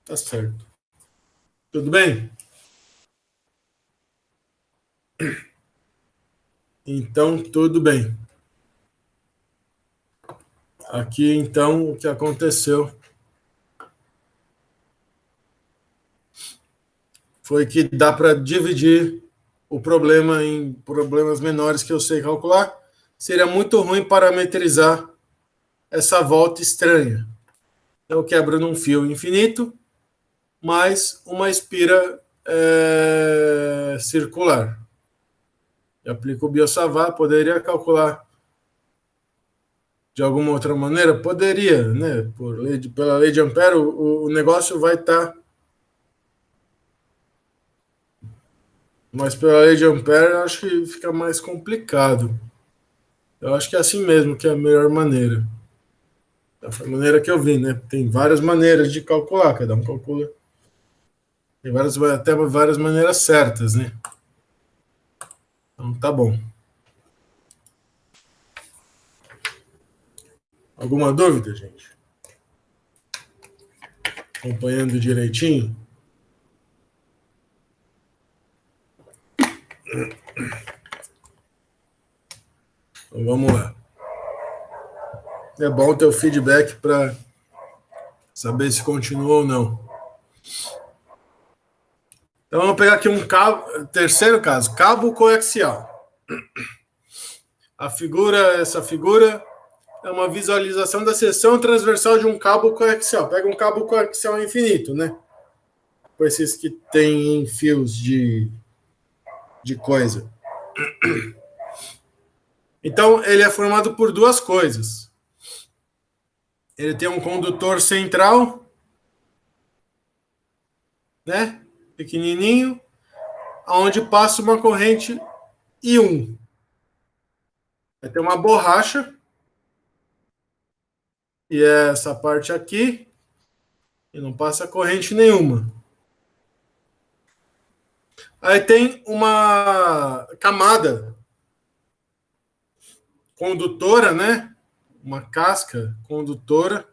Tá certo. Tudo bem? Então, tudo bem. Aqui, então, o que aconteceu foi que dá para dividir o problema em problemas menores que eu sei calcular. Seria muito ruim parametrizar essa volta estranha. Então, eu quebro num fio infinito, mais uma espira circular. Eu aplico o Biot-Savart, poderia calcular de alguma outra maneira? Poderia, né? Pela lei de Ampère, o negócio vai estar. Mas pela lei de Ampère, eu acho que fica mais complicado. Eu acho que é assim mesmo que é a melhor maneira. Da maneira que eu vi, né? Tem várias maneiras de calcular, cada um calcula. Tem até várias maneiras certas, né? Então tá bom. Alguma dúvida, gente? Acompanhando direitinho? Então vamos lá. É bom ter o feedback para saber se continua ou não. Então vamos pegar aqui um cabo, terceiro caso, cabo coaxial. Essa figura é uma visualização da seção transversal de um cabo coaxial. Pega um cabo coaxial infinito, né? Com esses que tem fios de coisa. Então, ele é formado por duas coisas. Ele tem um condutor central, né? Pequenininho, onde passa uma corrente I1. Vai ter uma borracha, e é essa parte aqui, e não passa corrente nenhuma. Aí tem uma camada condutora, né? Uma casca condutora,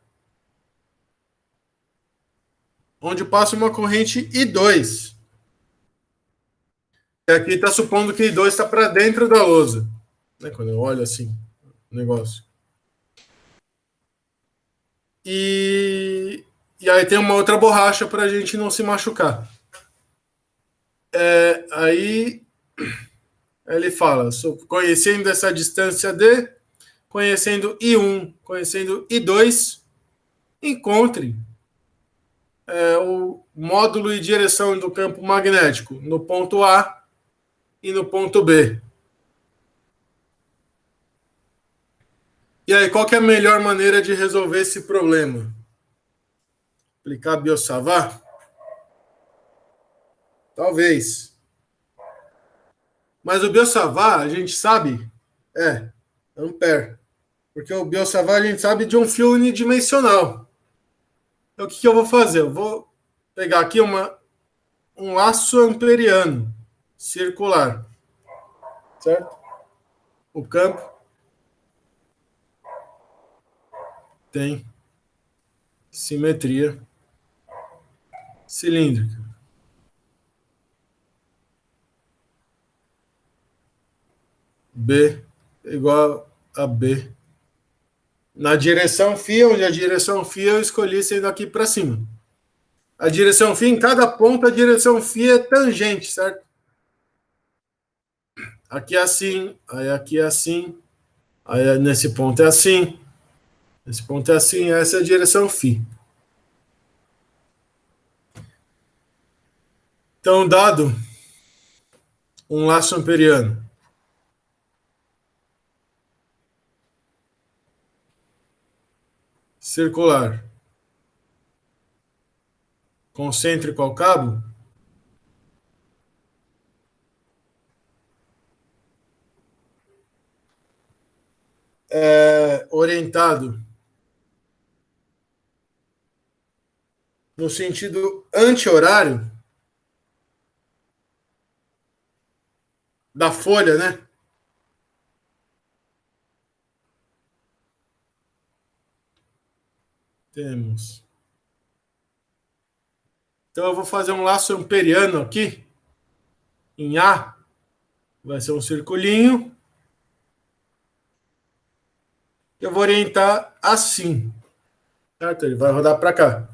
onde passa uma corrente I2. E aqui está supondo que I2 está para dentro da lousa, né? Quando eu olho assim o negócio. E aí tem uma outra borracha para a gente não se machucar. Aí ele fala, conhecendo essa distância D, conhecendo I1, conhecendo I2, encontre o módulo e direção do campo magnético no ponto A e no ponto B. E aí, qual que é a melhor maneira de resolver esse problema? Aplicar Biot-Savart? Talvez. Mas o Biot-Savart, a gente sabe, é Ampère. Porque o Biot-Savart a gente sabe de um fio unidimensional. Então, o que eu vou fazer? Eu vou pegar aqui um laço amperiano circular, certo? O campo tem simetria cilíndrica. B igual a B. Na direção φ, onde a direção φ eu escolhi sendo aqui para cima. A direção φ, em cada ponto, a direção φ é tangente, certo? Aqui é assim, aí aqui é assim, aí nesse ponto é assim, nesse ponto é assim, essa é a direção φ. Então, dado um laço amperiano circular concêntrico ao cabo, orientado no sentido anti-horário da folha, né? Temos. Então eu vou fazer um laço amperiano aqui, em A, vai ser um circulinho. Eu vou orientar assim, certo? Ele vai rodar para cá.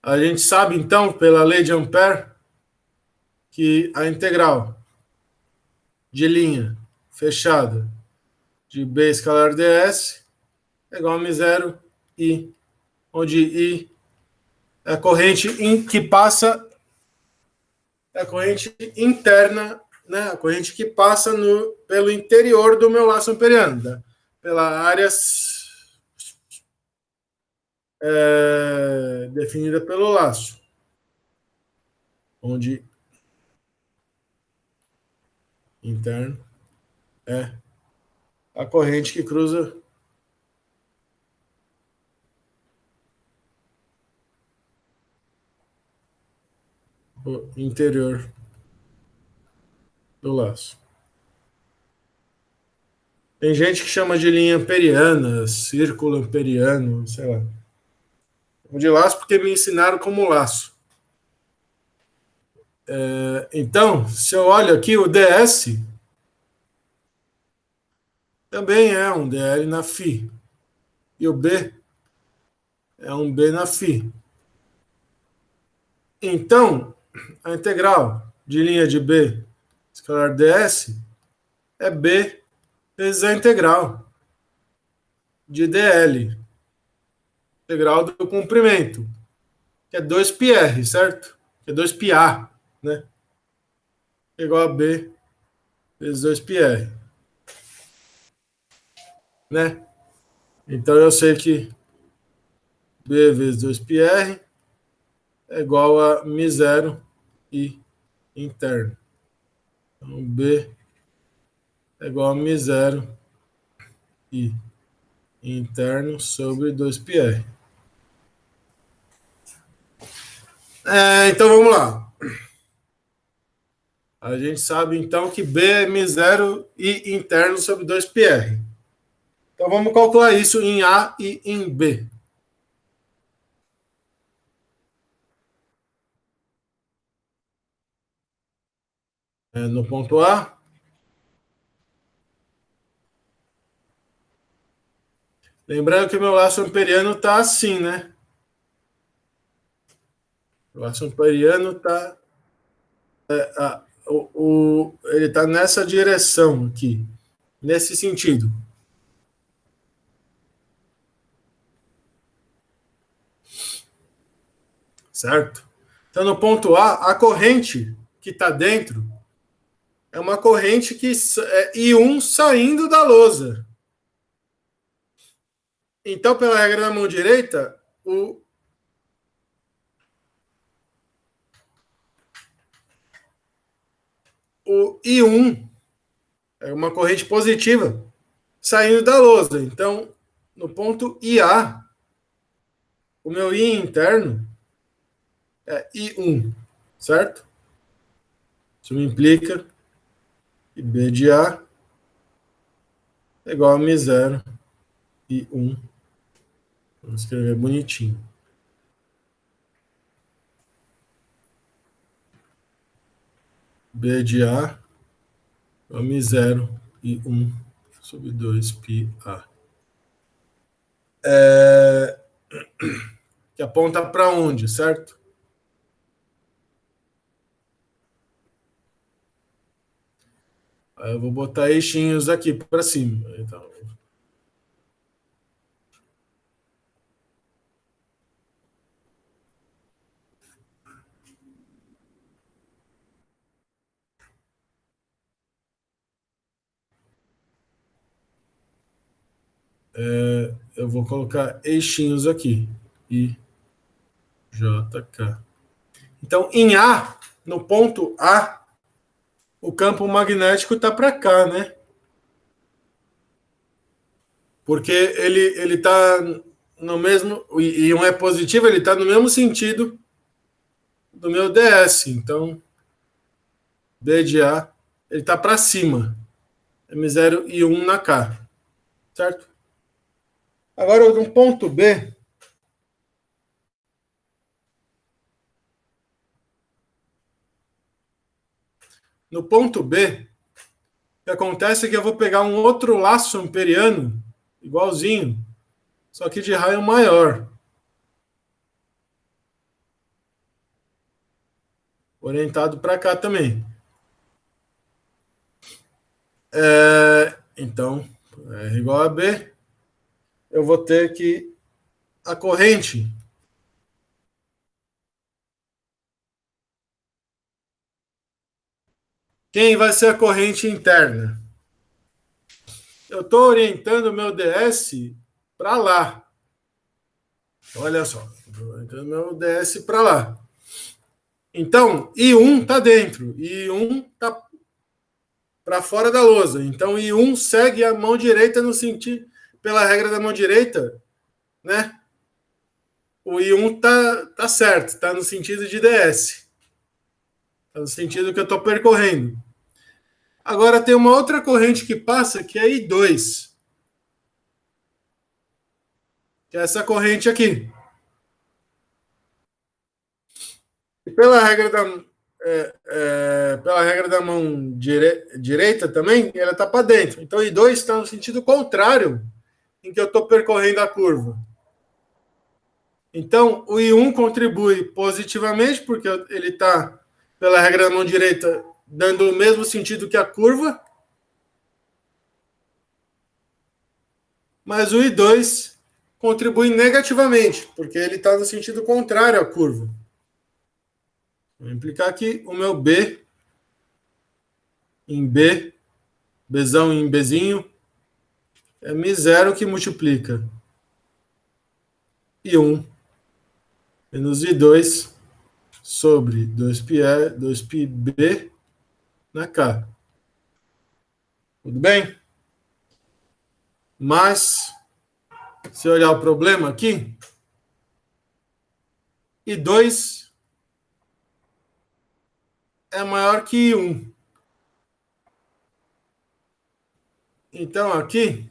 A gente sabe, então, pela lei de Ampère, que a integral de linha fechada de B escalar ds é igual a μ0 I, onde I é a corrente que passa, é a corrente interna, né? A corrente que passa pelo interior do meu laço amperiano, né? Pela área definida pelo laço, onde interno é a corrente que cruza o interior do laço. Tem gente que chama de linha amperiana, círculo amperiano, sei lá. De laço porque me ensinaram como laço. Então, se eu olho aqui, o ds também é um dl na φ. E o b é um b na φ. Então, a integral de linha de b escalar ds é b vezes a integral de dl, integral do comprimento, que é 2πr, certo? Que é 2πa, né? Igual a b vezes 2πr, né? Então eu sei que b vezes 2πr é igual a μ0 I interno. Então b é igual a μ0 I interno sobre 2πr. Então vamos lá. A gente sabe então que B é μ0 I interno sobre 2πr. Então vamos calcular isso em A e em B. No ponto A, lembrando que o meu laço amperiano está assim, né? O laço amperiano está ele está nessa direção aqui, nesse sentido. Certo? Então, no ponto A corrente que está dentro é uma corrente que é I1 saindo da lousa. Então, pela regra da mão direita, o I1 é uma corrente positiva saindo da lousa. Então, no ponto IA, o meu I interno é I1, certo? Isso me implica que B de A é igual a μ0 I1. Vamos escrever bonitinho. B de A, M0 e 1 sobre 2πA. Que aponta para onde, certo? Aí eu vou botar eixinhos aqui para cima. Então, eu vou colocar eixinhos aqui. I, J, K. Então, em A, no ponto A, o campo magnético está para cá, né? Porque ele está no mesmo. E um é positivo, ele está no mesmo sentido do meu DS. Então, B de A, ele está para cima. M0 e 1 na K. Certo? Agora, no ponto B. No ponto B, o que acontece é que eu vou pegar um outro laço amperiano, igualzinho, só que de raio maior. Orientado para cá também. Então, R igual a B, eu vou ter que a corrente. Quem vai ser a corrente interna? Eu estou orientando o meu DS para lá. Olha só, estou orientando o meu DS para lá. Então, I1 está dentro, I1 está para fora da lousa. Então, I1 segue a mão direita no sentido, pela regra da mão direita, né? O I1 tá certo, está no sentido de DS. Está no sentido que eu estou percorrendo. Agora tem uma outra corrente que passa, que é I2. Que é essa corrente aqui. E pela regra da mão direita também, ela está para dentro. Então, I2 está no sentido contrário em que eu estou percorrendo a curva. Então, o I1 contribui positivamente, porque ele está, pela regra da mão direita, dando o mesmo sentido que a curva. Mas o I2 contribui negativamente, porque ele está no sentido contrário à curva. Vou implicar aqui o meu B em B, Bzão em Bzinho, é M0 que multiplica I1 menos I2 sobre 2πB na K. Tudo bem? Mas, se olhar o problema aqui, I2 é maior que I1. Então, aqui,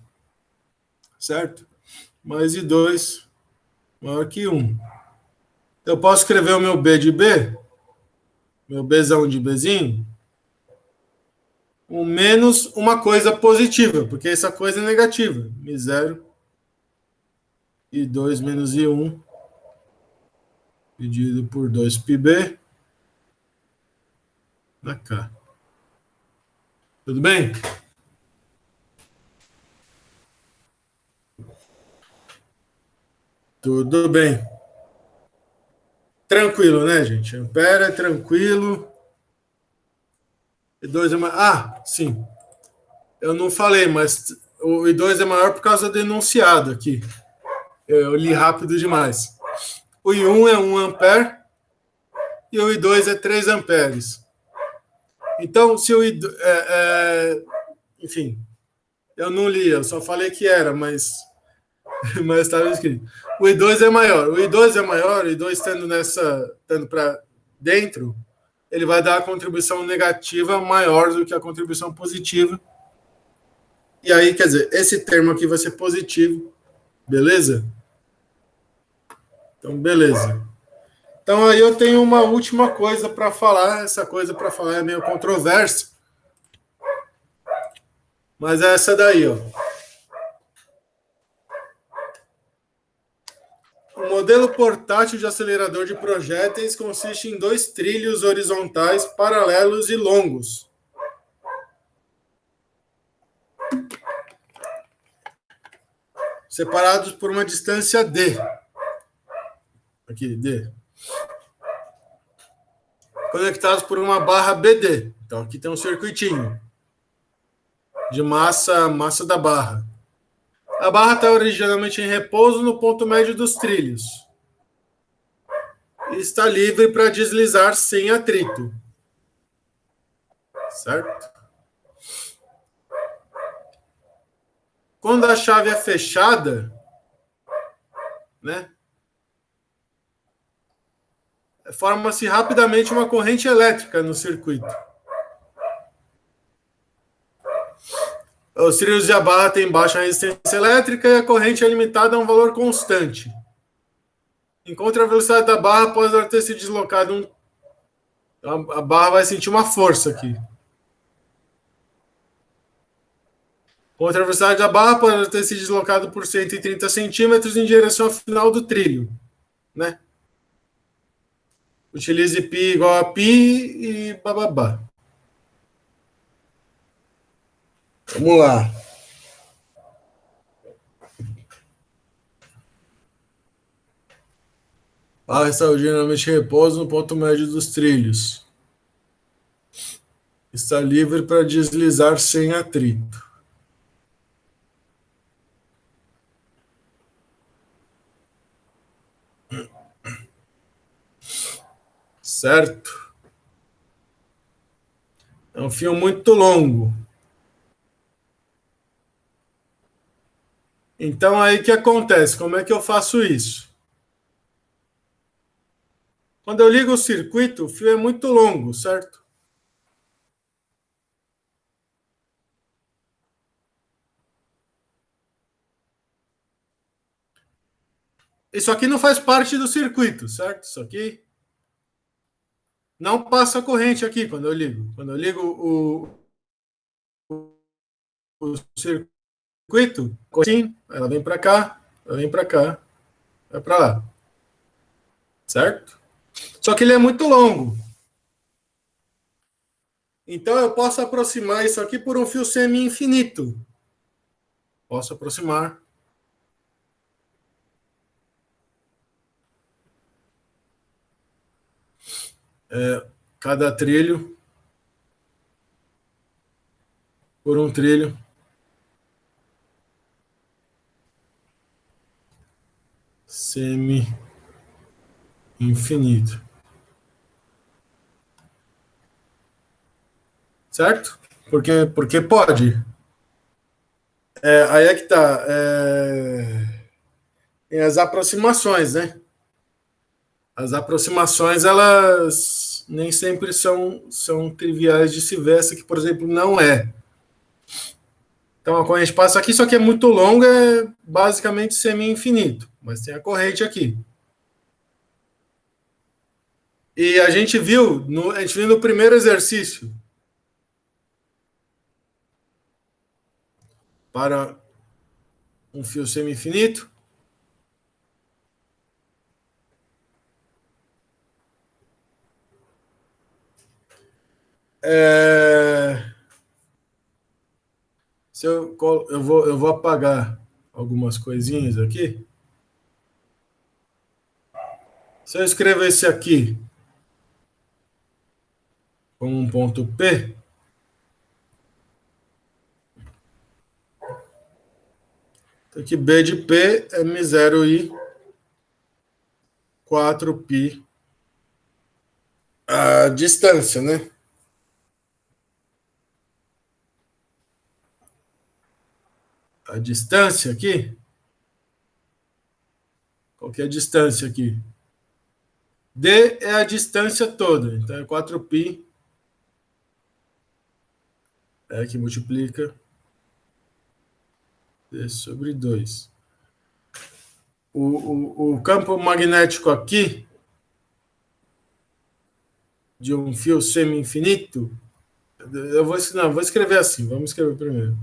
certo? Mais I2 maior que 1. Eu posso escrever o meu B de B, meu Bzão de Bzinho, o menos uma coisa positiva, porque essa coisa é negativa. I0, I2 menos I1, dividido por 2πB na K. Tudo bem? Tudo bem. Tranquilo, né, gente? Ampere é tranquilo. I2 é maior. Ah, sim. Eu não falei, mas o I2 é maior por causa do enunciado aqui. Eu li rápido demais. O I1 é 1 ampere e o I2 é 3 amperes. Então, se o I2... enfim, eu não li, eu só falei que era, mas estava escrito. O I2 é maior. O I2 é maior, o I2 estando para dentro, ele vai dar a contribuição negativa maior do que a contribuição positiva. E aí, quer dizer, esse termo aqui vai ser positivo Beleza? Então, beleza. Então, aí eu tenho uma última coisa para falar. Essa coisa para falar é meio controversa, mas é essa daí, ó. O modelo portátil de acelerador de projéteis consiste em dois trilhos horizontais paralelos e longos, separados por uma distância d. Aqui, d. Conectados por uma barra BD. Então, aqui tem um circuitinho de massa da barra. A barra está originalmente em repouso no ponto médio dos trilhos e está livre para deslizar sem atrito. Certo? Quando a chave é fechada, né, forma-se rapidamente uma corrente elétrica no circuito. Os trilhos de a barra têm baixa resistência elétrica e a corrente é limitada a um valor constante. Enquanto a velocidade da barra, após ela ter se deslocado, a barra vai sentir uma força aqui. Contra a velocidade da barra, após ela ter se deslocado por 130 centímetros em direção ao final do trilho. Né? Utilize π igual a π e bababá. Vamos lá. Barra está geralmente em repouso no ponto médio dos trilhos. Está livre para deslizar sem atrito. Certo? É um fio muito longo. Então, aí o que acontece? Como é que eu faço isso? Quando eu ligo o circuito, o fio é muito longo, certo? Isso aqui não faz parte do circuito, certo? Isso aqui não passa corrente aqui quando eu ligo. Quando eu ligo o circuito, assim, ela vem para cá, ela vem para cá, vai para lá. Certo? Só que ele é muito longo. Então eu posso aproximar isso aqui por um fio semi-infinito. Posso aproximar. Cada trilho por um trilho semi-infinito. Certo? Porque pode. Aí é que tá. Tem as aproximações, né? As aproximações, elas nem sempre são triviais de se ver. Essa aqui, por exemplo, não é. Então a corrente passa aqui, só que é muito longa, é basicamente semi-infinito. Mas tem a corrente aqui. E a gente viu no primeiro exercício, para um fio semi-infinito, se eu vou apagar algumas coisinhas aqui. Se eu escrever esse aqui como um ponto P, então aqui B de P é M0 I 4π a distância, né? A distância aqui, qual que é a distância aqui? D é a distância toda, então é 4π que multiplica D sobre 2. o campo magnético aqui de um fio semi-infinito, vou escrever assim, vamos escrever primeiro.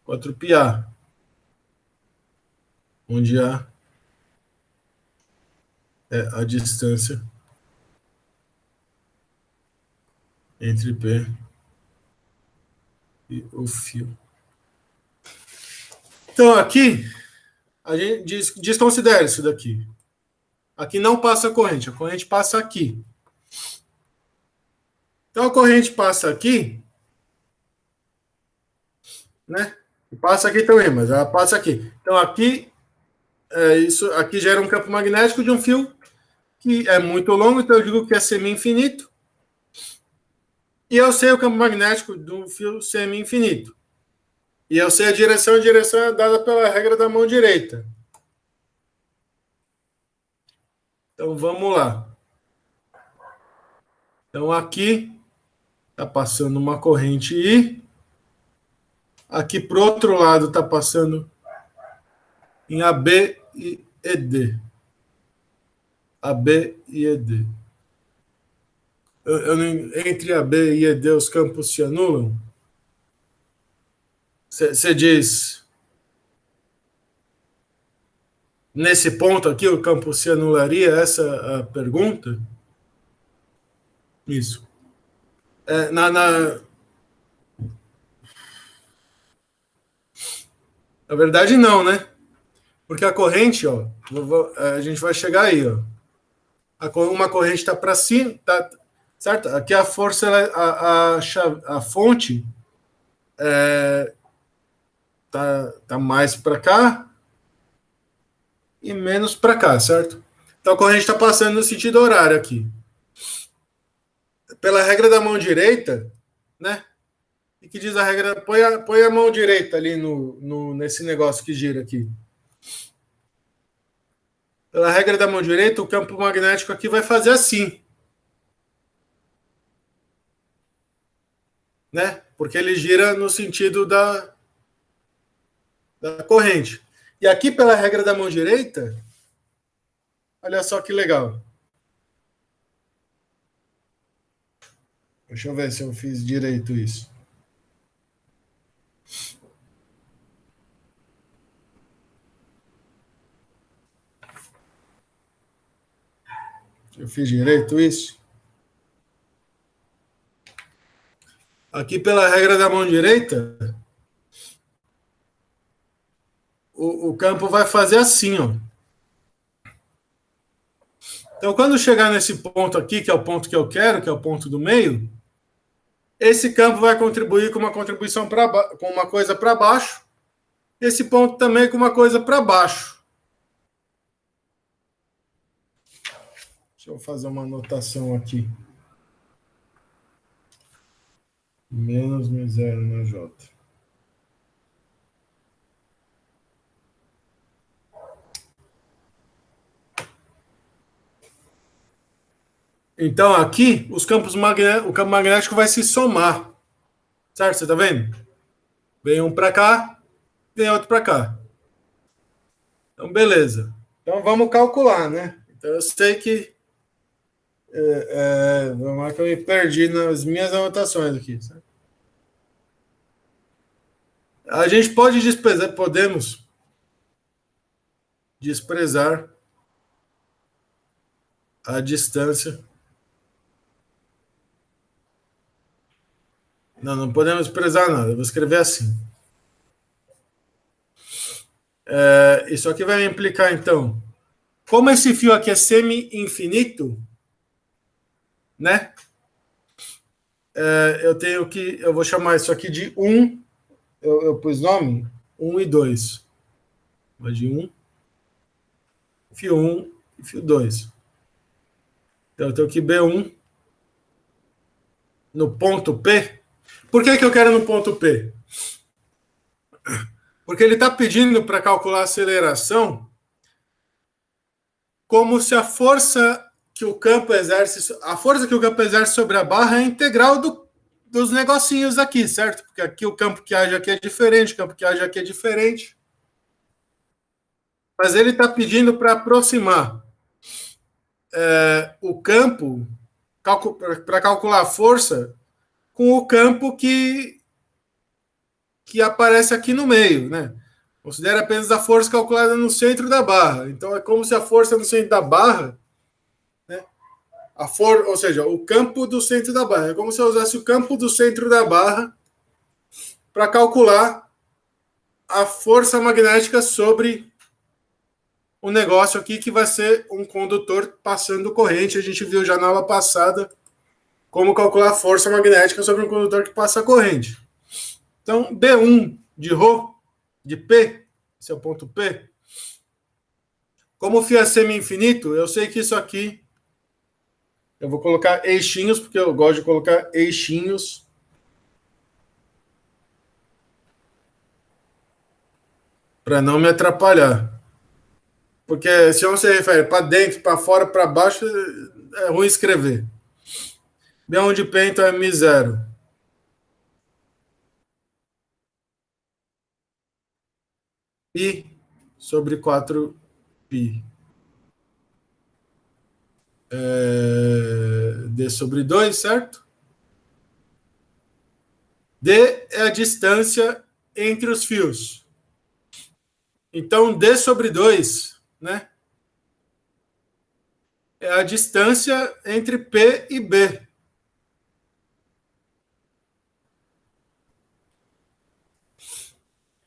4πA, onde A é a distância entre P e o fio. Então, aqui, a gente desconsidera isso daqui. Aqui não passa a corrente passa aqui. Então, a corrente passa aqui, né? E passa aqui também, mas ela passa aqui. Então, aqui, isso aqui gera um campo magnético de um fio que é muito longo, então eu digo que é semi-infinito. E eu sei o campo magnético do fio semi-infinito. E eu sei a direção é dada pela regra da mão direita. Então vamos lá. Então aqui está passando uma corrente I. Aqui para o outro lado está passando em AB e ED. AB e ED. Entre AB e ED os campos se anulam? Você diz, nesse ponto aqui o campo se anularia? Essa é a pergunta? Isso. Na verdade, não, né? Porque a corrente, ó, a gente vai chegar aí, ó. Uma corrente está para cima, tá, certo? Aqui a força, a fonte tá mais para cá e menos para cá, certo? Então a corrente está passando no sentido horário aqui. Pela regra da mão direita, né? E que diz a regra? Põe a mão direita ali nesse negócio que gira aqui. Pela regra da mão direita, o campo magnético aqui vai fazer assim. Né? Porque ele gira no sentido da corrente. E aqui, pela regra da mão direita, olha só que legal. Deixa eu ver se eu fiz direito isso. Eu fiz direito isso? Aqui, pela regra da mão direita, o campo vai fazer assim, ó. Então, quando chegar nesse ponto aqui, que é o ponto que eu quero, que é o ponto do meio, esse campo vai contribuir com uma contribuição com uma coisa para baixo, esse ponto também com uma coisa para baixo. Deixa eu fazer uma anotação aqui. Menos M0 na J. Então, aqui, o campo magnético vai se somar. Certo? Você está vendo? Vem um para cá, vem outro para cá. Então, beleza. Então, vamos calcular, né? Então, eu sei que... vamos lá que eu me perdi nas minhas anotações aqui. Certo? A gente podemos desprezar a distância. Não podemos desprezar nada. Eu vou escrever assim. Isso aqui vai implicar, então, como esse fio aqui é semi-infinito, né? Eu vou chamar isso aqui de 1, eu pus nome, 1 e 2. Mas de 1, fio 1 e fio 2. Então eu tenho que B1 no ponto P. Por que eu quero no ponto P? Porque ele está pedindo para calcular a aceleração como se a força que o campo exerce sobre a barra é integral dos negocinhos aqui, certo? Porque aqui o campo que age aqui é diferente, o campo que age aqui é diferente. Mas ele está pedindo para aproximar o campo, para calcular a força, com o campo que aparece aqui no meio, né? Considera apenas a força calculada no centro da barra. Então é como se a força no centro da barra, né? Ou seja, o campo do centro da barra. É como se eu usasse o campo do centro da barra para calcular a força magnética sobre o negócio aqui, que vai ser um condutor passando corrente. A gente viu já na aula passada como calcular a força magnética sobre um condutor que passa corrente. Então, B1 de Rho, de P, esse é o ponto P. Como o fio é semi-infinito, eu sei que isso aqui, eu vou colocar eixinhos, porque eu gosto de colocar eixinhos. Para não me atrapalhar. Porque se não se refere para dentro, para fora, para baixo, é ruim escrever. B1 de P, então é Mi0. Pi sobre 4π. D sobre 2, certo? D é a distância entre os fios. Então, D sobre 2, né? É a distância entre P e B.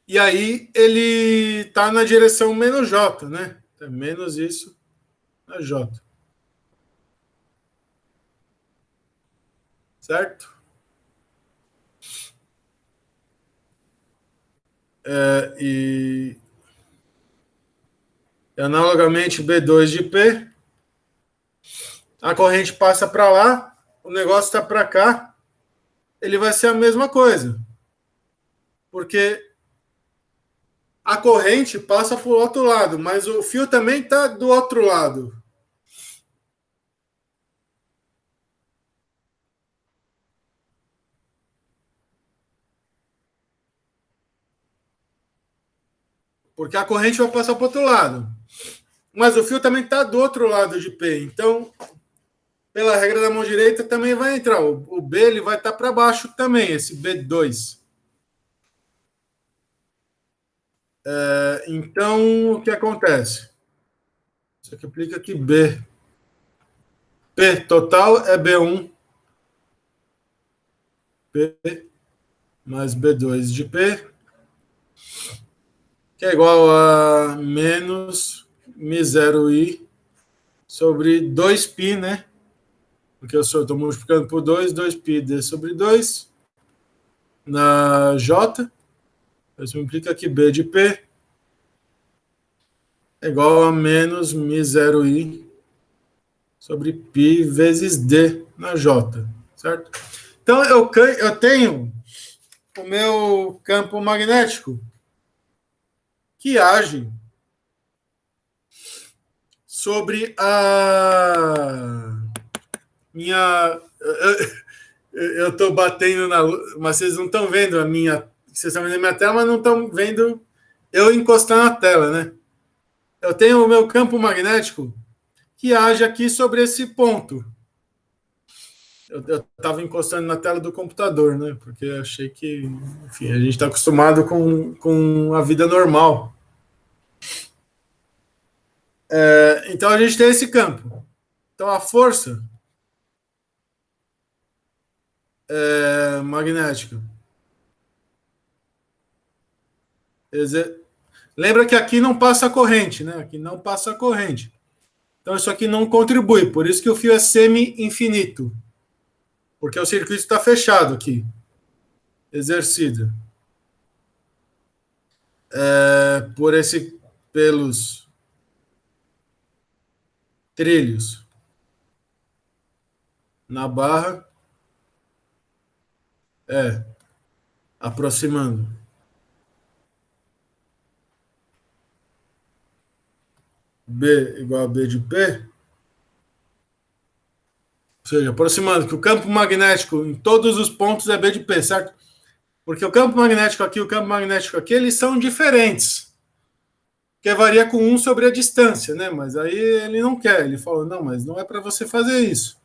E aí ele está na direção menos J, né? É menos isso na J. Certo? E analogamente B2 de P, a corrente passa para lá, o negócio está para cá, ele vai ser a mesma coisa. Porque a corrente passa para o outro lado, mas o fio também está do outro lado. Porque a corrente vai passar para o outro lado. Mas o fio também está do outro lado de P. Então, pela regra da mão direita, também vai entrar. O B ele vai estar para baixo também, esse B2. Então, o que acontece? Isso aqui implica que B. P total é B1 P mais B2 de P, que é igual a menos Mi0I sobre 2π, né? Porque eu estou multiplicando por 2, 2π D sobre 2 na J. Isso implica que B de P é igual a menos Mi0I sobre π vezes D na J, certo? Então, eu tenho o meu campo magnético que age sobre a minha. Eu estou batendo na luz, mas vocês não estão vendo a minha. Vocês estão vendo a minha tela, mas não estão vendo eu encostar na tela, né? Eu tenho o meu campo magnético que age aqui sobre esse ponto. Eu estava encostando na tela do computador, né? Porque eu achei que, enfim, a gente está acostumado com a vida normal. Então a gente tem esse campo. Então a força magnética. Lembra que aqui não passa corrente, né? Aqui não passa corrente. Então isso aqui não contribui. Por isso que o fio é semi-infinito. Porque o circuito está fechado aqui. Exercido. Pelos trilhos na barra. Aproximando. B igual a B de P. Ou seja, aproximando que o campo magnético em todos os pontos é B de P, certo? Porque o campo magnético aqui e o campo magnético aqui, eles são diferentes. que varia com 1 sobre a distância, né? Mas aí ele não quer. Ele falou, não, mas não é para você fazer isso.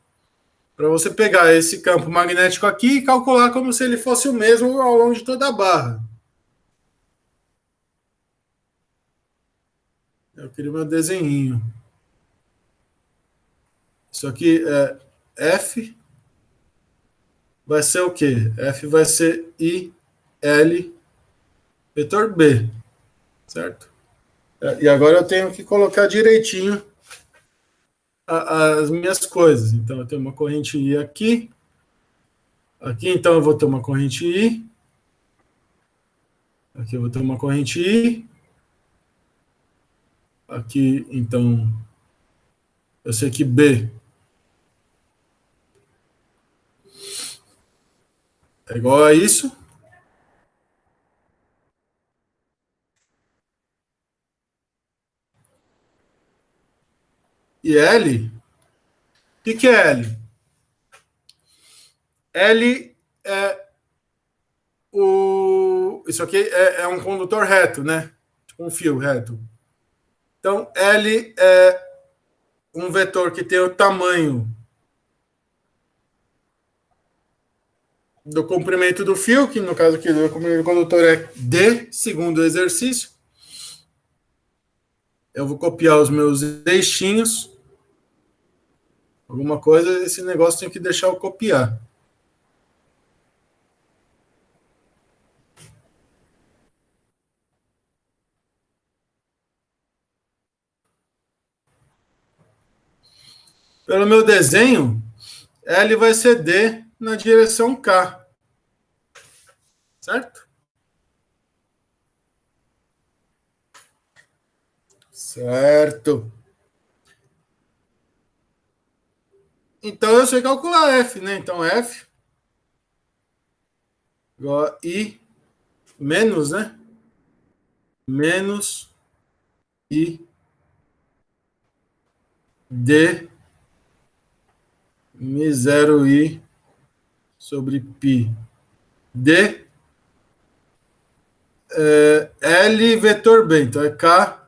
Para você pegar esse campo magnético aqui e calcular como se ele fosse o mesmo ao longo de toda a barra. Eu queria meu desenhinho. Isso aqui é F vai ser o quê? F vai ser I, L, vetor B, certo? E agora eu tenho que colocar direitinho as minhas coisas. Então eu tenho uma corrente I aqui. Aqui então eu vou ter uma corrente I. Aqui eu vou ter uma corrente I. Aqui então eu sei que B é igual a isso. E L, o que é L? L é isso aqui é um condutor reto, né? Tipo um fio reto. Então, L é um vetor que tem o tamanho do comprimento do fio, que no caso aqui do comprimento do condutor é D, segundo o exercício. Eu vou copiar os meus eixinhos. Alguma coisa, esse negócio tem que deixar eu copiar. Pelo meu desenho, L vai ser D na direção K. Certo? Certo. Então eu sei calcular F, né? Então F igual a I menos, né? Menos I D mi 0 I sobre π. D L vetor B. Então é K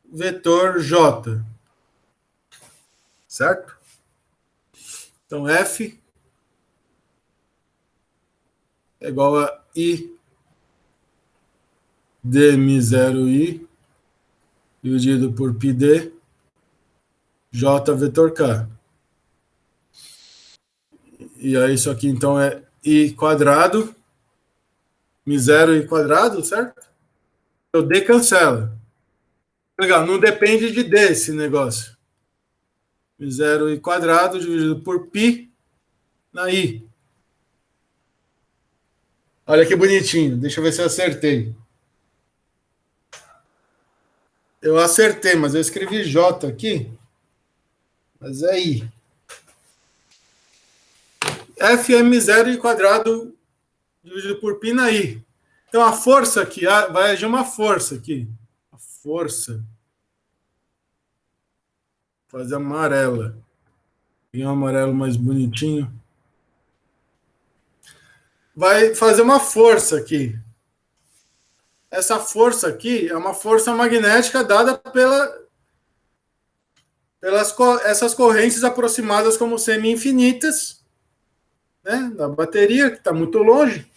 vetor J. Certo? Então F é igual a I D mi 0 I dividido por πd J vetor K. E aí isso aqui então é I quadrado mi 0 I quadrado, certo? O D cancela. Legal, não depende de D esse negócio. Mi 0 I quadrado dividido por π na I. Olha que bonitinho. Deixa eu ver se eu acertei. Eu acertei, mas eu escrevi J aqui. Mas é I. F é m 0 I quadrado dividido por π na I. Então a força aqui, vai agir uma força aqui. A força. Vou fazer amarela. Tem um amarelo mais bonitinho. Vai fazer uma força aqui. Essa força aqui é uma força magnética dada pelas essas correntes aproximadas como semi-infinitas, né, da bateria, que está muito longe.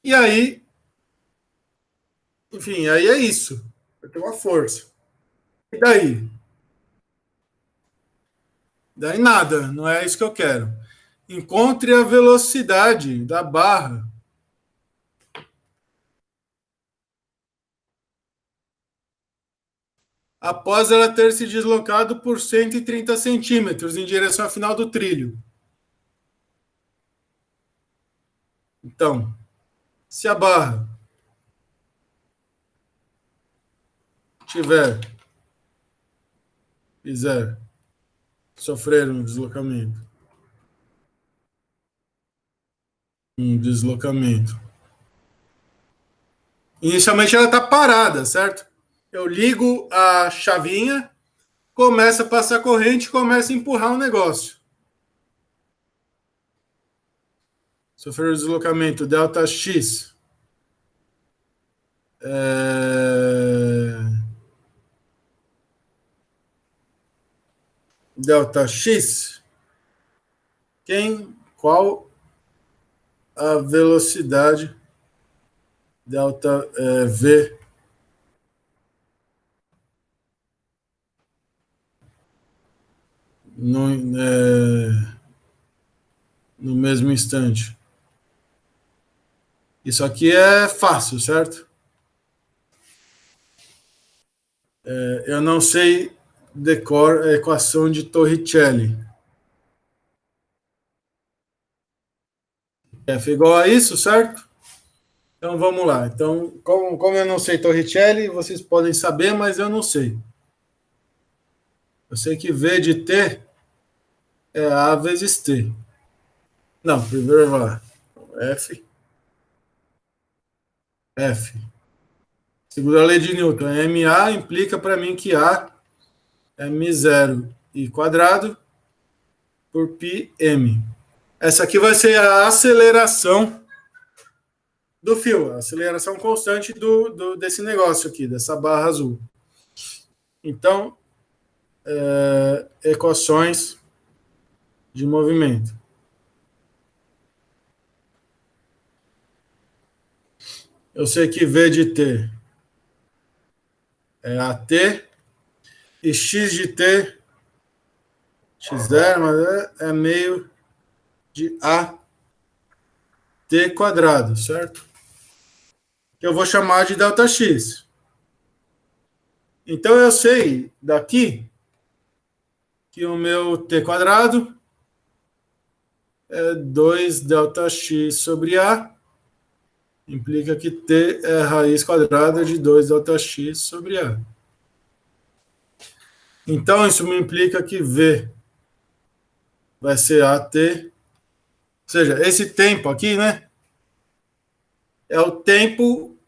E aí, enfim, aí é isso. Vai ter uma força. E daí? Daí nada, não é isso que eu quero. Encontre a velocidade da barra após ela ter se deslocado por 130 centímetros em direção ao final do trilho. Então, se a barra fizer sofrer um deslocamento. Inicialmente ela está parada, certo? Eu ligo a chavinha, começa a passar corrente, começa a empurrar o negócio. Sofrer o deslocamento delta x delta x, qual a velocidade delta v no, no mesmo instante. Isso aqui é fácil, certo? Eu não sei decor a equação de Torricelli. F igual a isso, certo? Então vamos lá. Então, como eu não sei Torricelli, vocês podem saber, mas eu não sei. Eu sei que V de T é A vezes T. Não, primeiro vai lá. F. F. Segundo a lei de Newton, MA implica para mim que A é μ0 e quadrado por πm. Essa aqui vai ser a aceleração do fio, a aceleração constante desse negócio aqui, dessa barra azul. Então, equações de movimento. Eu sei que V de T é AT e X de T, X0, mas é meio de AT quadrado, certo? Que eu vou chamar de delta X. Então eu sei daqui que o meu T quadrado é 2 delta X sobre A, implica que T é a raiz quadrada de 2 delta X sobre A. Então isso me implica que V vai ser AT, ou seja, esse tempo aqui, né, é o tempo,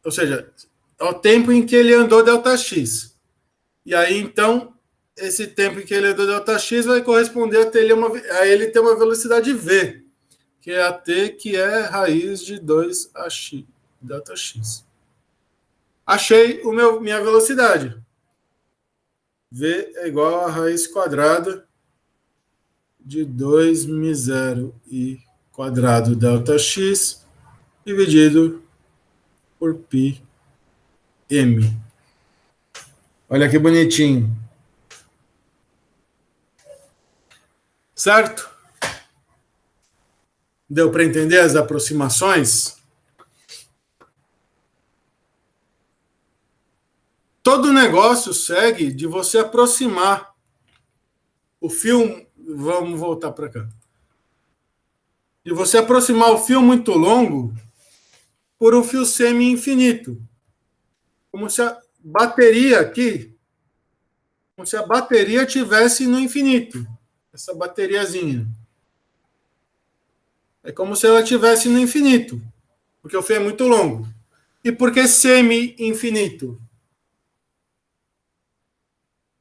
ou seja, é o tempo em que ele andou delta X. E aí, então, esse tempo em que ele andou delta X vai corresponder a ele ter uma velocidade V, que é a T, que é raiz de 2AX, delta X. Achei minha velocidade. V é igual a raiz quadrada de 2μ0 e quadrado delta X dividido por πm. Olha que bonitinho. Certo? Deu para entender as aproximações? Todo negócio segue de você aproximar o fio. Vamos voltar para cá. De você aproximar o fio muito longo por um fio semi-infinito. Como se a bateria aqui, como se a bateria tivesse no infinito. Essa bateriazinha. É como se ela tivesse no infinito, porque o fio é muito longo. E por que semi-infinito?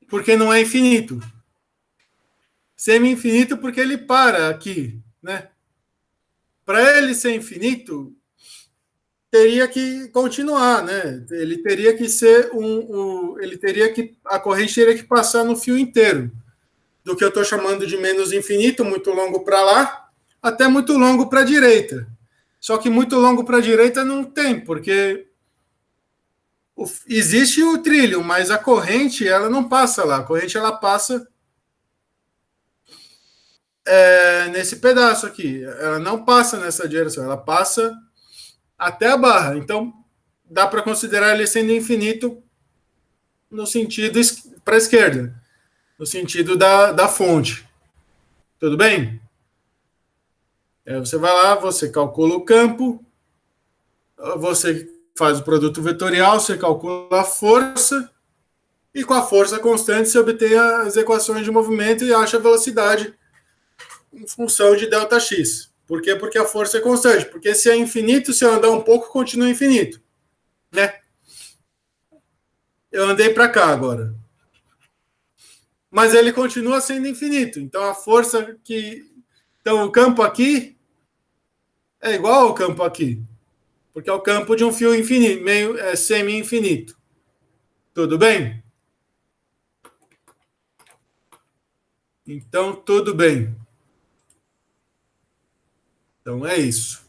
Porque não é infinito. Semi-infinito porque ele para aqui, né? Para ele ser infinito, teria que continuar, né? Ele teria que ser ele teria que a corrente teria que passar no fio inteiro, do que eu estou chamando de menos infinito, muito longo para lá, até muito longo para a direita. Só que muito longo para a direita não tem, porque existe o trilho, mas a corrente ela não passa lá. A corrente ela passa nesse pedaço aqui. Ela não passa nessa direção, ela passa até a barra. Então, dá para considerar ele sendo infinito no sentido para a esquerda, no sentido da fonte. Tudo bem? Você vai lá, você calcula o campo, você faz o produto vetorial, você calcula a força, e com a força constante você obtém as equações de movimento e acha a velocidade em função de ΔX. Por quê? Porque a força é constante. Porque se é infinito, se eu andar um pouco, continua infinito. Né? Eu andei para cá agora. Mas ele continua sendo infinito. Então a força que... Então o campo aqui é igual ao campo aqui. porque é o campo de um fio infinito, meio semi-infinito. Tudo bem? Então, tudo bem. Então, é isso.